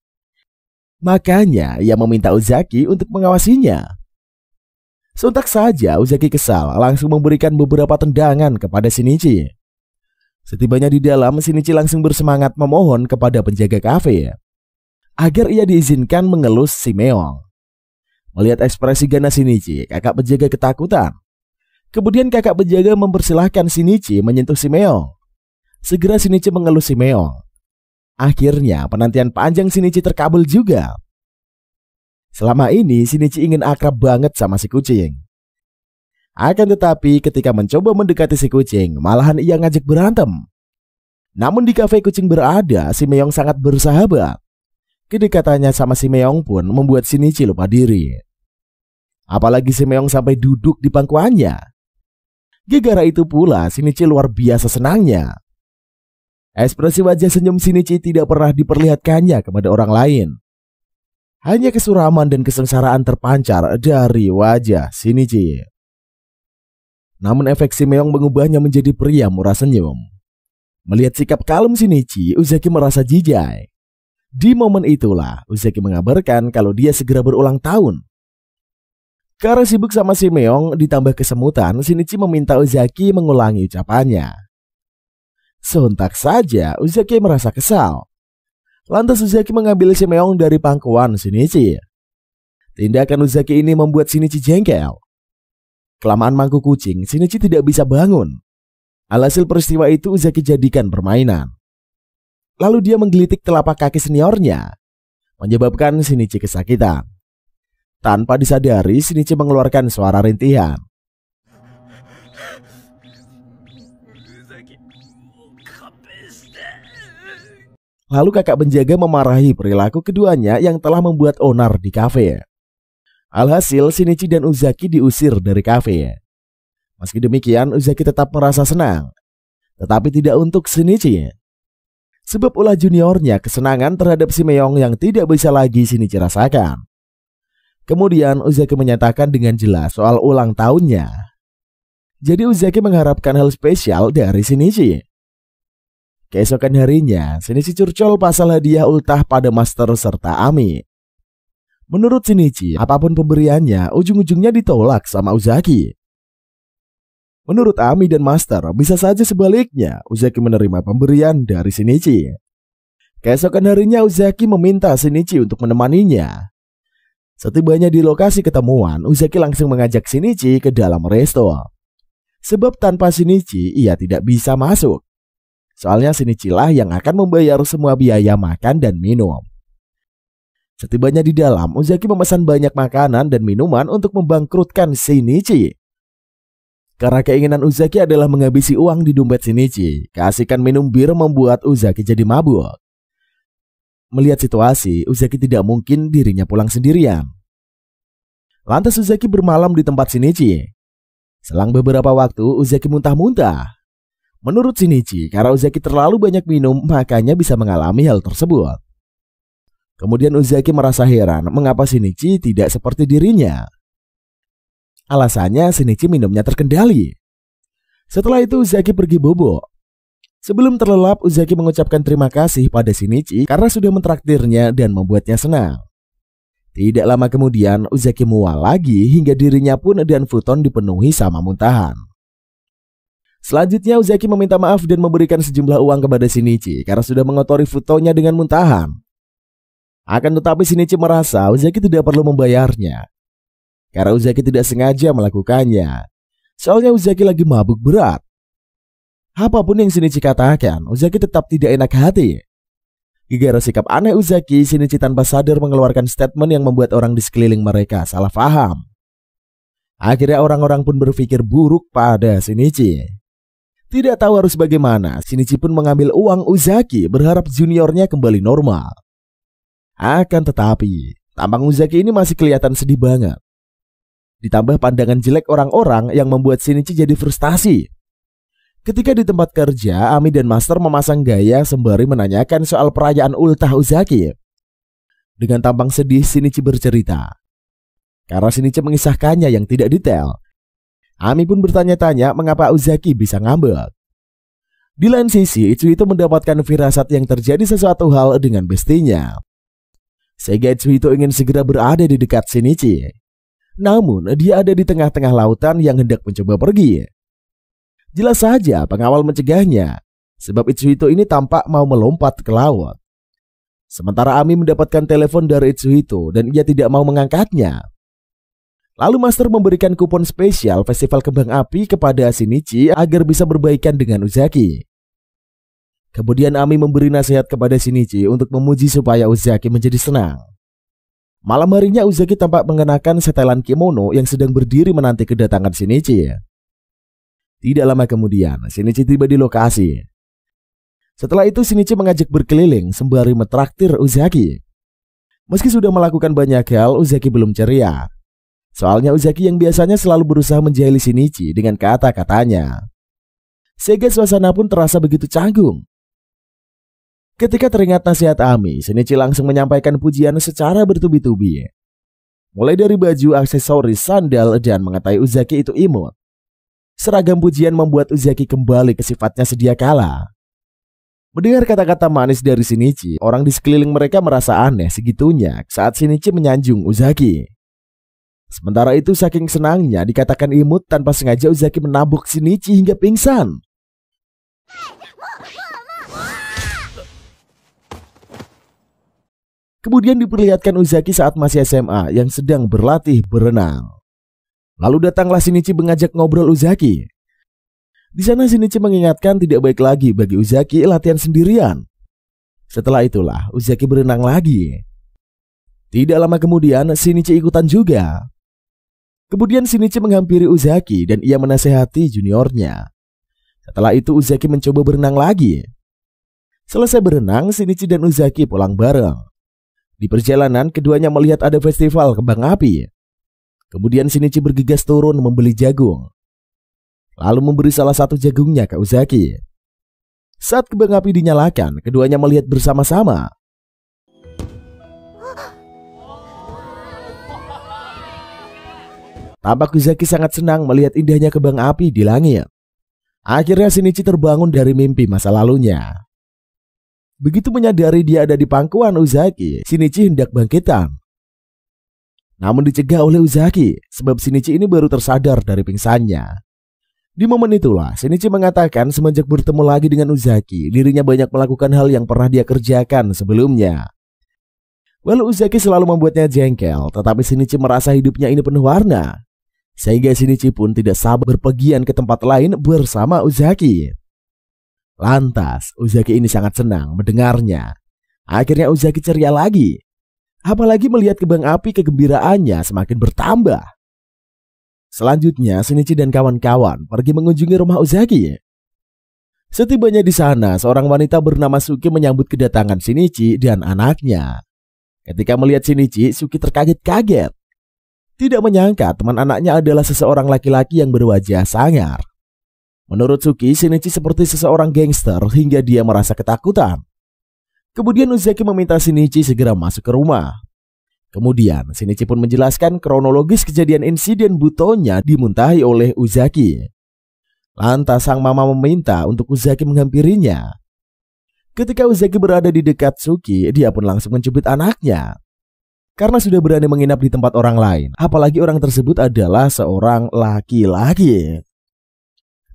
Makanya ia meminta Uzaki untuk mengawasinya. Sontak saja Uzaki kesal, langsung memberikan beberapa tendangan kepada Shinichi. Setibanya di dalam, Shinichi langsung bersemangat memohon kepada penjaga kafe agar ia diizinkan mengelus si Meong. Melihat ekspresi ganas Shinichi, kakak penjaga ketakutan. Kemudian kakak penjaga mempersilahkan Shinichi menyentuh si Meong. Segera Shinichi mengelus si Meong. Akhirnya penantian panjang Shinichi terkabul juga. Selama ini Shinichi ingin akrab banget sama si kucing. Akan tetapi ketika mencoba mendekati si kucing, malahan ia ngajak berantem. Namun di kafe kucing berada, si Meong sangat bersahabat. Kedekatannya sama si Meong pun membuat Shinichi lupa diri. Apalagi si Meong sampai duduk di pangkuannya. Gara-gara itu pula Shinichi luar biasa senangnya. Ekspresi wajah senyum Shinichi tidak pernah diperlihatkannya kepada orang lain. Hanya kesuraman dan kesengsaraan terpancar dari wajah Shinichi. Namun efek si Meong mengubahnya menjadi pria murah senyum. Melihat sikap kalem Shinichi, Uzaki merasa jijai. Di momen itulah Uzaki mengabarkan kalau dia segera berulang tahun. Karena sibuk sama si Meong ditambah kesemutan, Shinichi meminta Uzaki mengulangi ucapannya. Sontak saja Uzaki merasa kesal. Lantas Uzaki mengambil si Meong dari pangkuan Shinichi. Tindakan Uzaki ini membuat Shinichi jengkel. Kelamaan mangkuk kucing, Shinichi tidak bisa bangun. Alhasil peristiwa itu Uzaki jadikan permainan. Lalu dia menggelitik telapak kaki seniornya, menyebabkan Shinichi kesakitan. Tanpa disadari, Shinichi mengeluarkan suara rintihan. Lalu kakak penjaga memarahi perilaku keduanya yang telah membuat onar di kafe. Alhasil, Shinichi dan Uzaki diusir dari kafe. Meski demikian, Uzaki tetap merasa senang, tetapi tidak untuk Shinichi. Sebab ulah juniornya kesenangan terhadap si Meong yang tidak bisa lagi Shinichi rasakan. Kemudian Uzaki menyatakan dengan jelas soal ulang tahunnya. Jadi Uzaki mengharapkan hal spesial dari Shinichi. Keesokan harinya, Shinichi curcol pasal hadiah ultah pada Master serta Ami. Menurut Shinichi, apapun pemberiannya, ujung-ujungnya ditolak sama Uzaki. Menurut Ami dan Master, bisa saja sebaliknya, Uzaki menerima pemberian dari Shinichi. Keesokan harinya, Uzaki meminta Shinichi untuk menemaninya. Setibanya di lokasi ketemuan, Uzaki langsung mengajak Shinichi ke dalam resto. Sebab tanpa Shinichi, ia tidak bisa masuk. Soalnya Shinichi lah yang akan membayar semua biaya makan dan minum. Setibanya di dalam, Uzaki memesan banyak makanan dan minuman untuk membangkrutkan Shinichi. Karena keinginan Uzaki adalah menghabisi uang di dompet Shinichi, keasikan minum bir membuat Uzaki jadi mabuk. Melihat situasi, Uzaki tidak mungkin dirinya pulang sendirian. Lantas Uzaki bermalam di tempat Shinichi. Selang beberapa waktu, Uzaki muntah-muntah. Menurut Shinichi, karena Uzaki terlalu banyak minum, makanya bisa mengalami hal tersebut. Kemudian Uzaki merasa heran mengapa Shinichi tidak seperti dirinya. Alasannya Shinichi minumnya terkendali. Setelah itu Uzaki pergi bobo. Sebelum terlelap, Uzaki mengucapkan terima kasih pada Shinichi karena sudah mentraktirnya dan membuatnya senang. Tidak lama kemudian, Uzaki mual lagi hingga dirinya pun dan futon dipenuhi sama muntahan. Selanjutnya, Uzaki meminta maaf dan memberikan sejumlah uang kepada Shinichi karena sudah mengotori futonya dengan muntahan. Akan tetapi Shinichi merasa Uzaki tidak perlu membayarnya, karena Uzaki tidak sengaja melakukannya. Soalnya Uzaki lagi mabuk berat. Apapun yang Shinichi katakan, Uzaki tetap tidak enak hati. Gara-gara sikap aneh Uzaki, Shinichi tanpa sadar mengeluarkan statement yang membuat orang di sekeliling mereka salah paham. Akhirnya orang-orang pun berpikir buruk pada Shinichi. Tidak tahu harus bagaimana, Shinichi pun mengambil uang Uzaki berharap juniornya kembali normal. Akan tetapi, tampang Uzaki ini masih kelihatan sedih banget. Ditambah pandangan jelek orang-orang yang membuat Shinichi jadi frustasi. Ketika di tempat kerja, Ami dan Master memasang gaya sembari menanyakan soal perayaan ultah Uzaki. Dengan tampang sedih, Shinichi bercerita. Karena Shinichi mengisahkannya yang tidak detail, Ami pun bertanya-tanya mengapa Uzaki bisa ngambek. Di lain sisi, Itsuhito mendapatkan firasat yang terjadi sesuatu hal dengan bestinya. Sehingga Itsuhito ingin segera berada di dekat Shinichi. Namun, dia ada di tengah-tengah lautan yang hendak mencoba pergi. Jelas saja pengawal mencegahnya, sebab Itsuhito ini tampak mau melompat ke laut. Sementara Ami mendapatkan telepon dari Itsuhito dan ia tidak mau mengangkatnya. Lalu Master memberikan kupon spesial festival kembang api kepada Shinichi agar bisa berbaikan dengan Uzaki. Kemudian Ami memberi nasihat kepada Shinichi untuk memuji supaya Uzaki menjadi senang. Malam harinya Uzaki tampak mengenakan setelan kimono yang sedang berdiri menanti kedatangan Shinichi. Tidak lama kemudian, Shinichi tiba di lokasi. Setelah itu Shinichi mengajak berkeliling sembari mentraktir Uzaki. Meski sudah melakukan banyak hal, Uzaki belum ceria. Soalnya Uzaki yang biasanya selalu berusaha menjahili Shinichi dengan kata-katanya. Sehingga suasana pun terasa begitu canggung. Ketika teringat nasihat Ami, Shinichi langsung menyampaikan pujian secara bertubi-tubi. Mulai dari baju, aksesoris, sandal, dan mengetahui Uzaki itu imut. Seragam pujian membuat Uzaki kembali ke sifatnya sedia kala. Mendengar kata-kata manis dari Shinichi, orang di sekeliling mereka merasa aneh segitunya saat Shinichi menyanjung Uzaki. Sementara itu saking senangnya dikatakan imut, tanpa sengaja Uzaki menabuk Shinichi hingga pingsan. Kemudian diperlihatkan Uzaki saat masih SMA yang sedang berlatih berenang. Lalu datanglah Shinichi mengajak ngobrol Uzaki. Di sana Shinichi mengingatkan tidak baik lagi bagi Uzaki latihan sendirian. Setelah itulah Uzaki berenang lagi. Tidak lama kemudian Shinichi ikutan juga. Kemudian Shinichi menghampiri Uzaki dan ia menasehati juniornya. Setelah itu Uzaki mencoba berenang lagi. Selesai berenang, Shinichi dan Uzaki pulang bareng. Di perjalanan keduanya melihat ada festival kembang api. Kemudian Shinichi bergegas turun membeli jagung, lalu memberi salah satu jagungnya ke Uzaki. Saat kembang api dinyalakan, keduanya melihat bersama-sama. Tampak Uzaki sangat senang melihat indahnya kembang api di langit. Akhirnya Shinichi terbangun dari mimpi masa lalunya. Begitu menyadari dia ada di pangkuan Uzaki, Shinichi hendak bangkitan. Namun dicegah oleh Uzaki, sebab Shinichi ini baru tersadar dari pingsannya. Di momen itulah Shinichi mengatakan semenjak bertemu lagi dengan Uzaki, dirinya banyak melakukan hal yang pernah dia kerjakan sebelumnya. Walau Uzaki selalu membuatnya jengkel, tetapi Shinichi merasa hidupnya ini penuh warna. Sehingga Shinichi pun tidak sabar berpergian ke tempat lain bersama Uzaki. Lantas Uzaki ini sangat senang mendengarnya. Akhirnya Uzaki ceria lagi. Apalagi melihat kembang api, kegembiraannya semakin bertambah. Selanjutnya Shinichi dan kawan-kawan pergi mengunjungi rumah Uzaki. Setibanya di sana, seorang wanita bernama Suki menyambut kedatangan Shinichi dan anaknya. Ketika melihat Shinichi, Suki terkaget-kaget. Tidak menyangka teman anaknya adalah seseorang laki-laki yang berwajah sangar. Menurut Suki, Shinichi seperti seseorang gangster hingga dia merasa ketakutan. Kemudian Uzaki meminta Shinichi segera masuk ke rumah. Kemudian Shinichi pun menjelaskan kronologis kejadian insiden butonya dimuntahi oleh Uzaki. Lantas sang mama meminta untuk Uzaki menghampirinya. Ketika Uzaki berada di dekat Suki, dia pun langsung mencubit anaknya. Karena sudah berani menginap di tempat orang lain, apalagi orang tersebut adalah seorang laki-laki.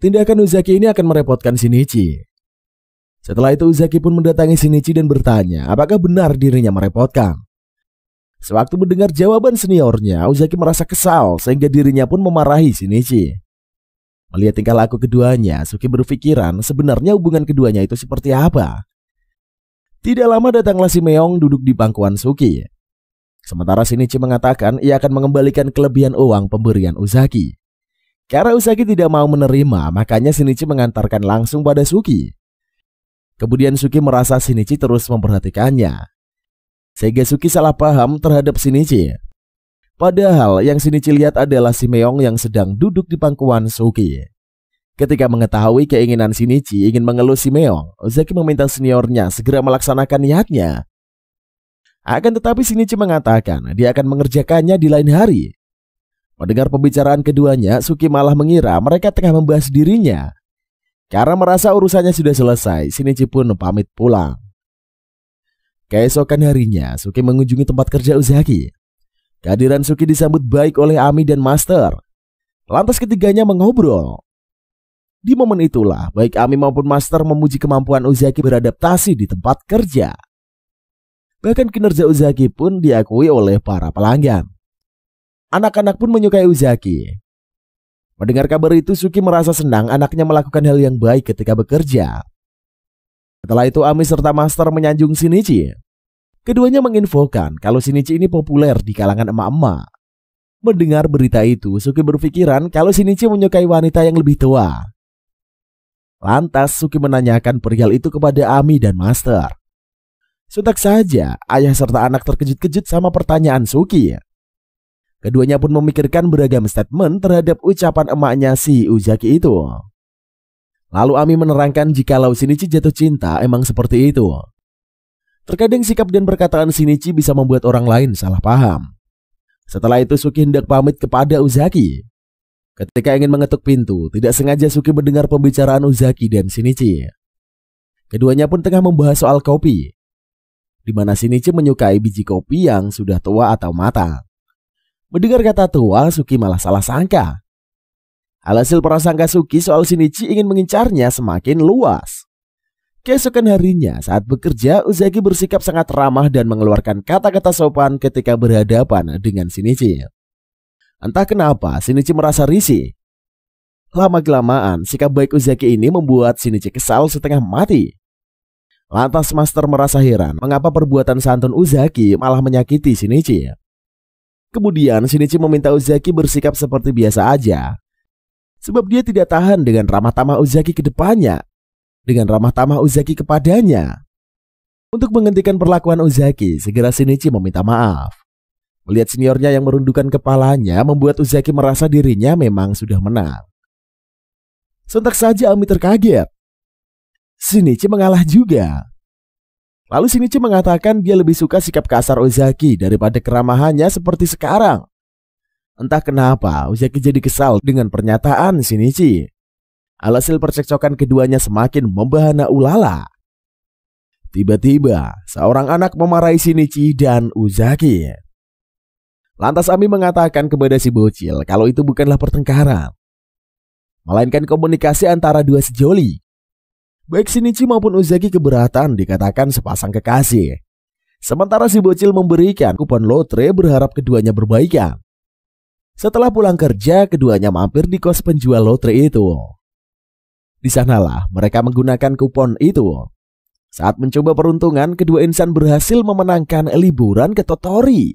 Tindakan Uzaki ini akan merepotkan Shinichi. Setelah itu Uzaki pun mendatangi Shinichi dan bertanya apakah benar dirinya merepotkan. Sewaktu mendengar jawaban seniornya, Uzaki merasa kesal sehingga dirinya pun memarahi Shinichi. Melihat tingkah laku keduanya, Suki berpikiran sebenarnya hubungan keduanya itu seperti apa. Tidak lama datanglah si Meong duduk di pangkuan Suki. Sementara Shinichi mengatakan ia akan mengembalikan kelebihan uang pemberian Uzaki. Karena Uzaki tidak mau menerima, makanya Shinichi mengantarkan langsung pada Suki. Kemudian Suki merasa Shinichi terus memperhatikannya, sehingga Suki salah paham terhadap Shinichi. Padahal yang Shinichi lihat adalah si Meong yang sedang duduk di pangkuan Suki. Ketika mengetahui keinginan Shinichi ingin mengelus si Meong, Uzaki meminta seniornya segera melaksanakan niatnya. Akan tetapi Shinichi mengatakan dia akan mengerjakannya di lain hari. Mendengar pembicaraan keduanya, Suki malah mengira mereka tengah membahas dirinya. Karena merasa urusannya sudah selesai, Shinichi pun pamit pulang. Keesokan harinya, Suki mengunjungi tempat kerja Uzaki. Kehadiran Suki disambut baik oleh Ami dan Master. Lantas ketiganya mengobrol. Di momen itulah, baik Ami maupun Master memuji kemampuan Uzaki beradaptasi di tempat kerja. Bahkan kinerja Uzaki pun diakui oleh para pelanggan. Anak-anak pun menyukai Uzaki. Mendengar kabar itu, Suki merasa senang anaknya melakukan hal yang baik ketika bekerja. Setelah itu Ami serta Master menyanjung Shinichi. Keduanya menginfokan kalau Shinichi ini populer di kalangan emak-emak. Mendengar berita itu, Suki berpikiran kalau Shinichi menyukai wanita yang lebih tua. Lantas Suki menanyakan perihal itu kepada Ami dan Master. Sontak saja, ayah serta anak terkejut-kejut sama pertanyaan Suki. Keduanya pun memikirkan beragam statement terhadap ucapan emaknya si Uzaki itu. Lalu Ami menerangkan jikalau Shinichi jatuh cinta emang seperti itu. Terkadang sikap dan perkataan Shinichi bisa membuat orang lain salah paham. Setelah itu Suki hendak pamit kepada Uzaki. Ketika ingin mengetuk pintu, tidak sengaja Suki mendengar pembicaraan Uzaki dan Shinichi. Keduanya pun tengah membahas soal kopi, di mana Shinichi menyukai biji kopi yang sudah tua atau matang. Mendengar kata tua, Suki malah salah sangka. Alhasil prasangka Suki soal Shinichi ingin mengincarnya semakin luas. Keesokan harinya saat bekerja, Uzaki bersikap sangat ramah dan mengeluarkan kata-kata sopan ketika berhadapan dengan Shinichi. Entah kenapa Shinichi merasa risih. Lama-kelamaan sikap baik Uzaki ini membuat Shinichi kesal setengah mati. Lantas Master merasa heran mengapa perbuatan santun Uzaki malah menyakiti Shinichi. Kemudian Shinichi meminta Uzaki bersikap seperti biasa aja, sebab dia tidak tahan dengan ramah tamah Uzaki ke depannya, dengan ramah tamah Uzaki kepadanya. Untuk menghentikan perlakuan Uzaki, segera Shinichi meminta maaf. Melihat seniornya yang merundukkan kepalanya membuat Uzaki merasa dirinya memang sudah menang. Sontak saja Ami terkaget. Shinichi mengalah juga. Lalu Shinichi mengatakan dia lebih suka sikap kasar Uzaki daripada keramahannya seperti sekarang. Entah kenapa Uzaki jadi kesal dengan pernyataan Shinichi. Alhasil percekcokan keduanya semakin membahana ulala. Tiba-tiba seorang anak memarahi Shinichi dan Uzaki. Lantas Ami mengatakan kepada si bocil kalau itu bukanlah pertengkaran, melainkan komunikasi antara dua sejoli. Baik Shinichi maupun Uzaki keberatan dikatakan sepasang kekasih. Sementara si bocil memberikan kupon lotre berharap keduanya berbaikan. Setelah pulang kerja, keduanya mampir di kos penjual lotre itu. Di sanalah mereka menggunakan kupon itu. Saat mencoba peruntungan, kedua insan berhasil memenangkan liburan ke Tottori.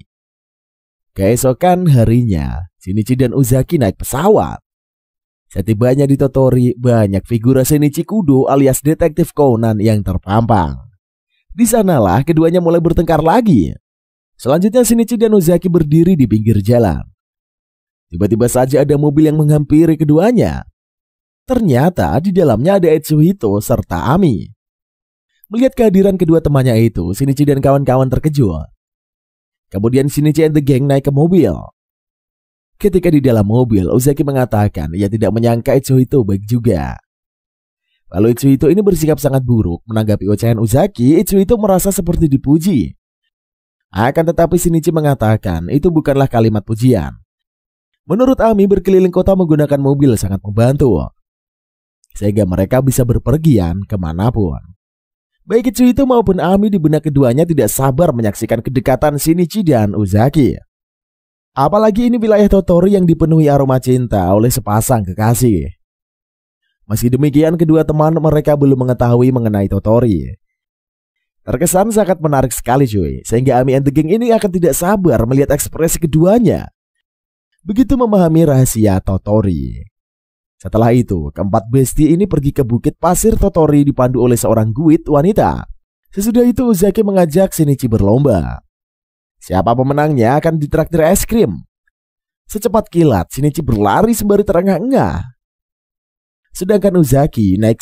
Keesokan harinya, Shinichi dan Uzaki naik pesawat. Setibanya di Tottori, banyak figura Shinichi Kudo alias detektif Conan yang terpampang. Di sanalah keduanya mulai bertengkar lagi. Selanjutnya Shinichi dan Uzaki berdiri di pinggir jalan. Tiba-tiba saja ada mobil yang menghampiri keduanya. Ternyata di dalamnya ada Etsuhito serta Ami. Melihat kehadiran kedua temannya itu, Shinichi dan kawan-kawan terkejut. Kemudian Shinichi and the gang naik ke mobil. Ketika di dalam mobil, Uzaki mengatakan ia tidak menyangka Etsuhito baik juga. Lalu Etsuhito ini bersikap sangat buruk. Menanggapi ocehan Uzaki, Etsuhito merasa seperti dipuji. Akan tetapi Shinichi mengatakan itu bukanlah kalimat pujian. Menurut Ami, berkeliling kota menggunakan mobil sangat membantu, sehingga mereka bisa berpergian kemanapun. Baik Etsuhito maupun Ami di benak keduanya tidak sabar menyaksikan kedekatan Shinichi dan Uzaki. Apalagi ini wilayah Tottori yang dipenuhi aroma cinta oleh sepasang kekasih. Meski demikian, kedua teman mereka belum mengetahui mengenai Tottori. Terkesan sangat menarik sekali cuy, sehingga Ami and the gang ini akan tidak sabar melihat ekspresi keduanya begitu memahami rahasia Tottori. Setelah itu, keempat bestie ini pergi ke bukit pasir Tottori dipandu oleh seorang guide wanita. Sesudah itu Uzaki mengajak Shinichi berlomba. Siapa pemenangnya akan ditraktir es krim. Secepat kilat, Shinichi berlari sembari terengah-engah. Sedangkan Uzaki naik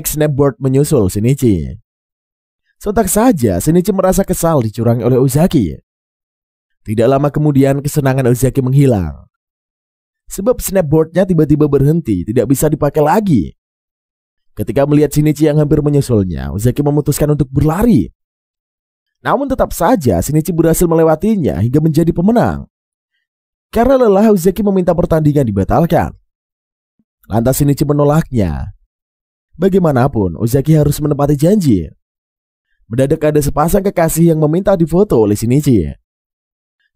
snapboard menyusul Shinichi. Sontak saja Shinichi merasa kesal dicurangi oleh Uzaki. Tidak lama kemudian kesenangan Uzaki menghilang. Sebab snapboardnya tiba-tiba berhenti, tidak bisa dipakai lagi. Ketika melihat Shinichi yang hampir menyusulnya, Uzaki memutuskan untuk berlari. Namun tetap saja Shinichi berhasil melewatinya hingga menjadi pemenang. Karena lelah, Uzaki meminta pertandingan dibatalkan. Lantas Shinichi menolaknya. Bagaimanapun, Uzaki harus menepati janji. Mendadak ada sepasang kekasih yang meminta difoto oleh Shinichi.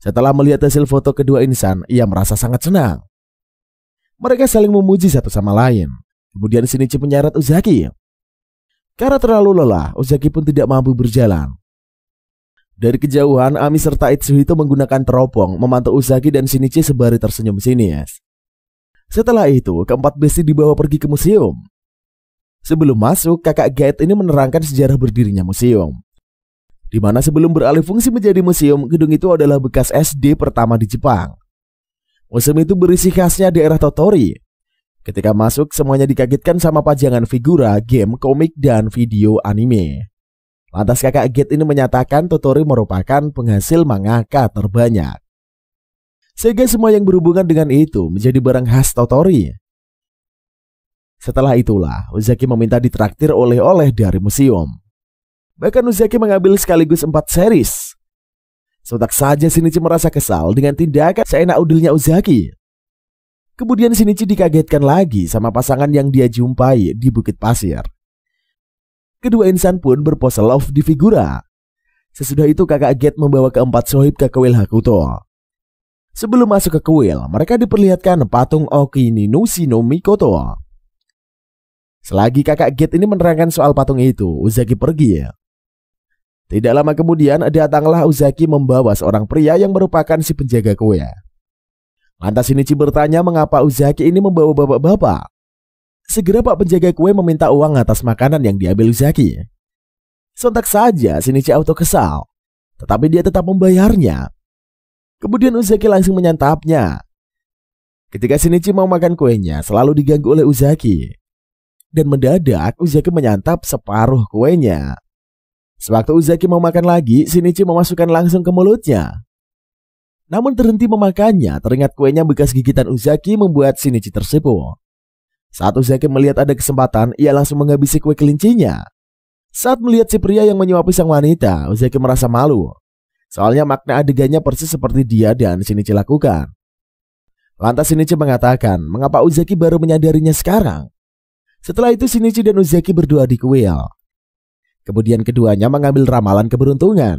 Setelah melihat hasil foto kedua insan, ia merasa sangat senang. Mereka saling memuji satu sama lain. Kemudian Shinichi menyeret Uzaki. Karena terlalu lelah, Uzaki pun tidak mampu berjalan. Dari kejauhan, Ami serta Etsuhito menggunakan teropong memantau Uzaki dan Shinichi sembari tersenyum sinis. Setelah itu, keempat bestie dibawa pergi ke museum. Sebelum masuk, kakak guide ini menerangkan sejarah berdirinya museum, di mana sebelum beralih fungsi menjadi museum, gedung itu adalah bekas SD pertama di Jepang. Museum itu berisi khasnya daerah Tottori. Ketika masuk, semuanya dikagetkan sama pajangan figura, game, komik, dan video anime. Lantas kakak Gate ini menyatakan Tottori merupakan penghasil mangaka terbanyak, sehingga semua yang berhubungan dengan itu menjadi barang khas Tottori. Setelah itulah Uzaki meminta ditraktir oleh-oleh dari museum. Bahkan Uzaki mengambil sekaligus 4 series. Sontak saja Shinichi merasa kesal dengan tindakan seenak udilnya Uzaki. Kemudian Shinichi dikagetkan lagi sama pasangan yang dia jumpai di Bukit Pasir. Kedua insan pun berpose love di figura. Sesudah itu kakak Get membawa keempat sohib ke kuil Hakuto. Sebelum masuk ke kuil, mereka diperlihatkan patung Okininushi no Mikoto. Selagi kakak Get ini menerangkan soal patung itu, Uzaki pergi. Tidak lama kemudian datanglah Uzaki membawa seorang pria yang merupakan si penjaga kuil. Lantas Shinichi bertanya mengapa Uzaki ini membawa bapak-bapak. Segera pak penjaga kue meminta uang atas makanan yang diambil Uzaki. Sontak saja Shinichi auto kesal, tetapi dia tetap membayarnya. Kemudian Uzaki langsung menyantapnya. Ketika Shinichi mau makan kuenya, selalu diganggu oleh Uzaki. Dan mendadak Uzaki menyantap separuh kuenya. Sewaktu Uzaki mau makan lagi, Shinichi memasukkan langsung ke mulutnya. Namun terhenti memakannya, teringat kuenya bekas gigitan Uzaki membuat Shinichi tersipu. Saat Uzaki melihat ada kesempatan, ia langsung menghabisi kue kelincinya. Saat melihat si pria yang menyuapi sang wanita, Uzaki merasa malu. Soalnya makna adegannya persis seperti dia dan Shinichi lakukan. Lantas Shinichi mengatakan, mengapa Uzaki baru menyadarinya sekarang? Setelah itu Shinichi dan Uzaki berdua di kuil. Kemudian keduanya mengambil ramalan keberuntungan,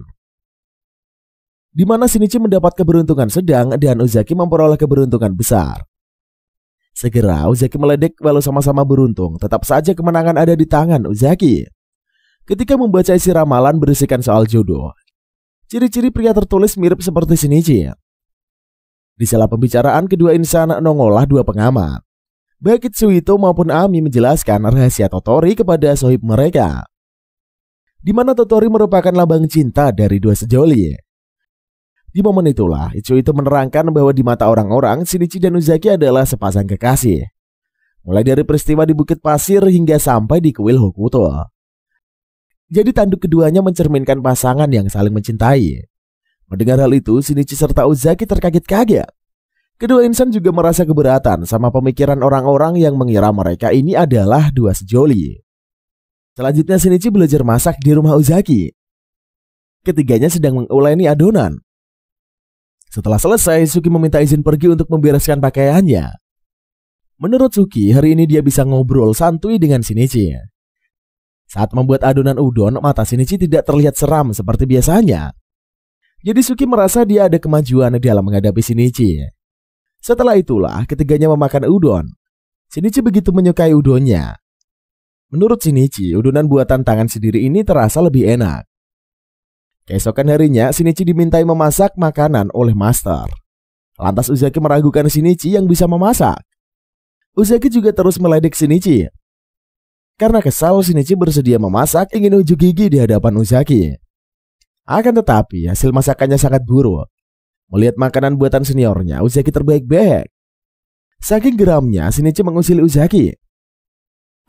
di mana Shinichi mendapat keberuntungan sedang dan Uzaki memperoleh keberuntungan besar. Segera Uzaki meledek walau sama-sama beruntung, tetap saja kemenangan ada di tangan Uzaki. Ketika membaca isi ramalan berisikan soal jodoh, ciri-ciri pria tertulis mirip seperti Shinichi. Di sela pembicaraan, kedua insan nongolah dua pengamat. Baik Itsuhito maupun Ami menjelaskan rahasia Totori kepada sohib mereka, di mana Totori merupakan lambang cinta dari dua sejoli. Di momen itulah Itsuhito menerangkan bahwa di mata orang-orang Shinichi dan Uzaki adalah sepasang kekasih, mulai dari peristiwa di Bukit Pasir hingga sampai di kuil Hokuto. Jadi tanduk keduanya mencerminkan pasangan yang saling mencintai. Mendengar hal itu, Shinichi serta Uzaki terkaget-kaget. Kedua insan juga merasa keberatan sama pemikiran orang-orang yang mengira mereka ini adalah dua sejoli. Selanjutnya Shinichi belajar masak di rumah Uzaki. Ketiganya sedang menguleni adonan. Setelah selesai, Suki meminta izin pergi untuk membereskan pakaiannya. Menurut Suki, hari ini dia bisa ngobrol santuy dengan Shinichi. Saat membuat adonan udon, mata Shinichi tidak terlihat seram seperti biasanya. Jadi Suki merasa dia ada kemajuan dalam menghadapi Shinichi. Setelah itulah, ketiganya memakan udon. Shinichi begitu menyukai udonnya. Menurut Shinichi, udonan buatan tangan sendiri ini terasa lebih enak. Keesokan harinya, Shinichi dimintai memasak makanan oleh master. Lantas Uzaki meragukan Shinichi yang bisa memasak. Uzaki juga terus meledek Shinichi. Karena kesal, Shinichi bersedia memasak, ingin unjuk gigi di hadapan Uzaki. Akan tetapi, hasil masakannya sangat buruk. Melihat makanan buatan seniornya, Uzaki terbaik-baik. Saking geramnya, Shinichi mengusir Uzaki.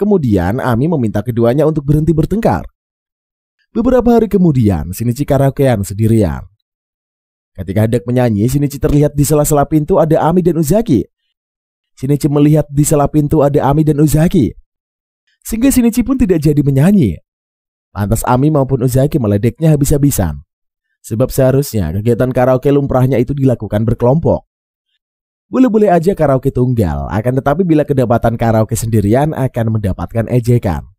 Kemudian Ami meminta keduanya untuk berhenti bertengkar. Beberapa hari kemudian, Shinichi karaokean sendirian. Ketika hendak menyanyi, Shinichi terlihat di sela-sela pintu ada Ami dan Uzaki. Shinichi melihat di sela pintu ada Ami dan Uzaki, sehingga Shinichi pun tidak jadi menyanyi. Lantas Ami maupun Uzaki meledeknya habis-habisan. Sebab seharusnya kegiatan karaoke lumrahnya itu dilakukan berkelompok. Boleh-boleh aja karaoke tunggal, akan tetapi bila kedapatan karaoke sendirian akan mendapatkan ejekan.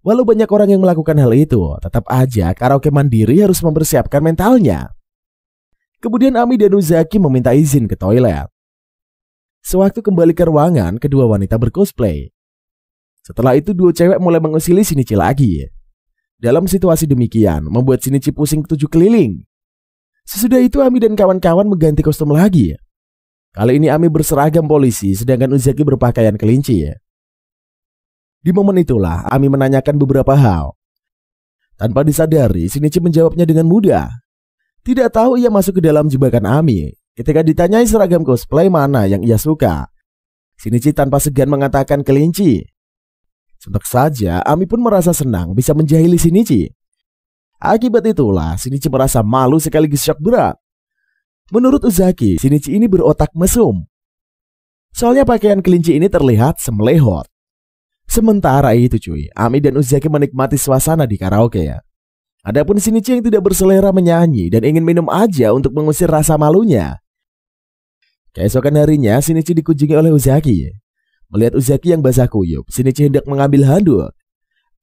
Walau banyak orang yang melakukan hal itu, tetap aja karaoke mandiri harus mempersiapkan mentalnya. Kemudian Ami dan Uzaki meminta izin ke toilet. Sewaktu kembali ke ruangan, kedua wanita bercosplay. Setelah itu dua cewek mulai mengusili Shinichi lagi. Dalam situasi demikian, membuat Shinichi pusing ketujuh keliling. Sesudah itu Ami dan kawan-kawan mengganti kostum lagi. Kali ini Ami berseragam polisi, sedangkan Uzaki berpakaian kelinci. Di momen itulah Ami menanyakan beberapa hal. Tanpa disadari, Shinichi menjawabnya dengan mudah. Tidak tahu ia masuk ke dalam jebakan Ami. Ketika ditanyai seragam cosplay mana yang ia suka, Shinichi tanpa segan mengatakan kelinci. Sontak saja Ami pun merasa senang bisa menjahili Shinichi. Akibat itulah Shinichi merasa malu sekaligus syok berat. Menurut Uzaki, Shinichi ini berotak mesum. Soalnya pakaian kelinci ini terlihat semelehot. Sementara itu cuy, Ami dan Uzaki menikmati suasana di karaoke ya. Adapun Shinichi yang tidak berselera menyanyi dan ingin minum aja untuk mengusir rasa malunya. Keesokan harinya, Shinichi dikunjungi oleh Uzaki. Melihat Uzaki yang basah kuyup, Shinichi hendak mengambil handuk.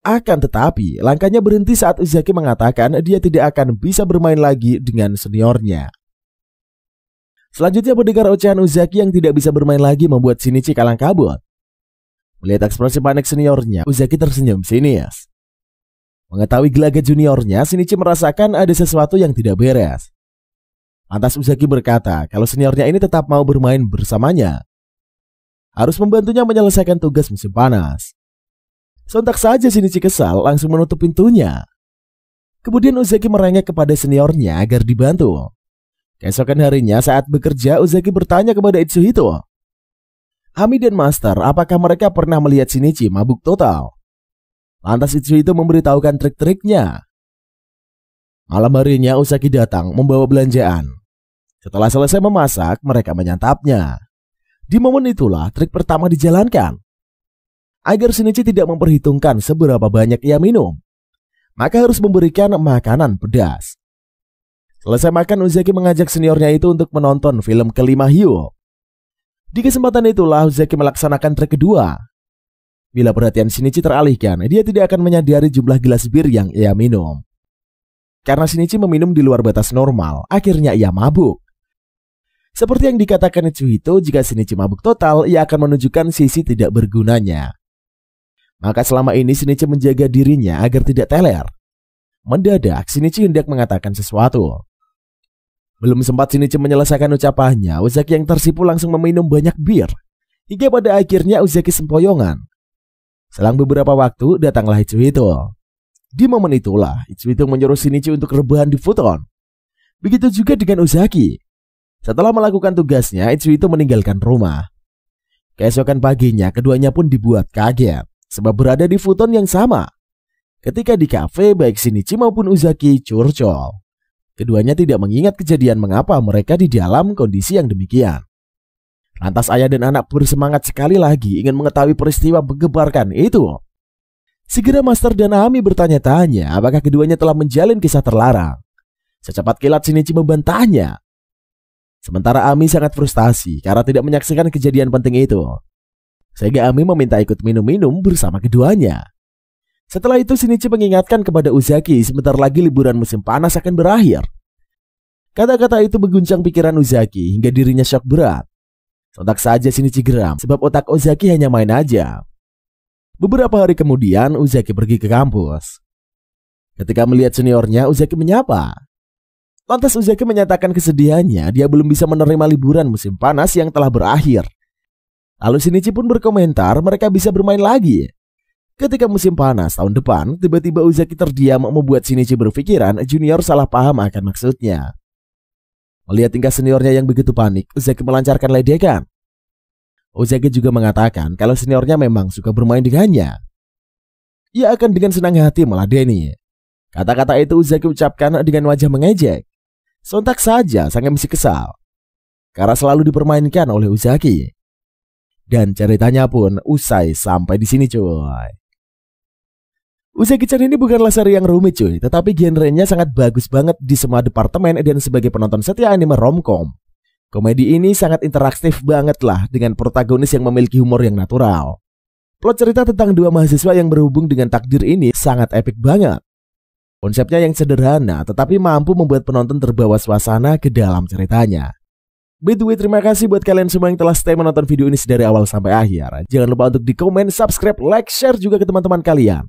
Akan tetapi, langkahnya berhenti saat Uzaki mengatakan dia tidak akan bisa bermain lagi dengan seniornya. Selanjutnya mendengar ocehan Uzaki yang tidak bisa bermain lagi membuat Shinichi kalang kabut. Melihat ekspresi panik seniornya, Uzaki tersenyum sinis. Mengetahui gelagat juniornya, Shinichi merasakan ada sesuatu yang tidak beres. Lantas Uzaki berkata kalau seniornya ini tetap mau bermain bersamanya. Harus membantunya menyelesaikan tugas musim panas. Sontak saja Shinichi kesal langsung menutup pintunya. Kemudian Uzaki merengek kepada seniornya agar dibantu. Keesokan harinya saat bekerja, Uzaki bertanya kepada Itsuhito. Ami dan Master, apakah mereka pernah melihat Shinichi mabuk total? Lantas Itsuhito memberitahukan trik-triknya. Malam harinya Uzaki datang membawa belanjaan. Setelah selesai memasak, mereka menyantapnya. Di momen itulah trik pertama dijalankan. Agar Shinichi tidak memperhitungkan seberapa banyak ia minum, maka harus memberikan makanan pedas. Selesai makan, Uzaki mengajak seniornya itu untuk menonton film kelima Hyo. Di kesempatan itulah Uzaki melaksanakan trik kedua. Bila perhatian Shinichi teralihkan, dia tidak akan menyadari jumlah gelas bir yang ia minum. Karena Shinichi meminum di luar batas normal, akhirnya ia mabuk. Seperti yang dikatakan Itsuhito, jika Shinichi mabuk total, ia akan menunjukkan sisi tidak bergunanya. Maka selama ini Shinichi menjaga dirinya agar tidak teler. Mendadak Shinichi hendak mengatakan sesuatu. Belum sempat Shinichi menyelesaikan ucapannya, Uzaki yang tersipu langsung meminum banyak bir. Hingga pada akhirnya Uzaki sempoyongan. Selang beberapa waktu datanglah Itsuhito. Di momen itulah Itsuhito menyuruh Shinichi untuk rebahan di futon. Begitu juga dengan Uzaki. Setelah melakukan tugasnya, Itsuhito meninggalkan rumah. Keesokan paginya, keduanya pun dibuat kaget sebab berada di futon yang sama. Ketika di kafe, baik Shinichi maupun Uzaki curcol. Keduanya tidak mengingat kejadian mengapa mereka di dalam kondisi yang demikian. Lantas ayah dan anak bersemangat sekali lagi ingin mengetahui peristiwa menggemparkan itu. Segera Master dan Ami bertanya-tanya apakah keduanya telah menjalin kisah terlarang. Secepat kilat Shinichi membantahnya. Sementara Ami sangat frustasi karena tidak menyaksikan kejadian penting itu. Sehingga Ami meminta ikut minum-minum bersama keduanya. Setelah itu Shinichi mengingatkan kepada Uzaki sebentar lagi liburan musim panas akan berakhir. Kata-kata itu mengguncang pikiran Uzaki hingga dirinya syok berat. Sontak saja Shinichi geram sebab otak Uzaki hanya main aja. Beberapa hari kemudian Uzaki pergi ke kampus. Ketika melihat seniornya, Uzaki menyapa. Lantas Uzaki menyatakan kesedihannya dia belum bisa menerima liburan musim panas yang telah berakhir. Lalu Shinichi pun berkomentar mereka bisa bermain lagi. Ketika musim panas tahun depan, tiba-tiba Uzaki terdiam membuat Shinichi berpikiran junior salah paham akan maksudnya. Melihat tingkah seniornya yang begitu panik, Uzaki melancarkan ledekan. Uzaki juga mengatakan kalau seniornya memang suka bermain dengannya. Ia akan dengan senang hati meladeni. Kata-kata itu Uzaki ucapkan dengan wajah mengejek. Sontak saja sang MC kesal karena selalu dipermainkan oleh Uzaki. Dan ceritanya pun usai sampai di sini cuy. Uzaki-chan ini bukanlah seri yang rumit cuy, tetapi genrenya sangat bagus banget di semua departemen dan sebagai penonton setia anime romcom. Komedi ini sangat interaktif banget lah dengan protagonis yang memiliki humor yang natural. Plot cerita tentang dua mahasiswa yang berhubung dengan takdir ini sangat epik banget. Konsepnya yang sederhana tetapi mampu membuat penonton terbawa suasana ke dalam ceritanya. By the way, terima kasih buat kalian semua yang telah stay menonton video ini dari awal sampai akhir. Jangan lupa untuk di komen, subscribe, like, share juga ke teman-teman kalian.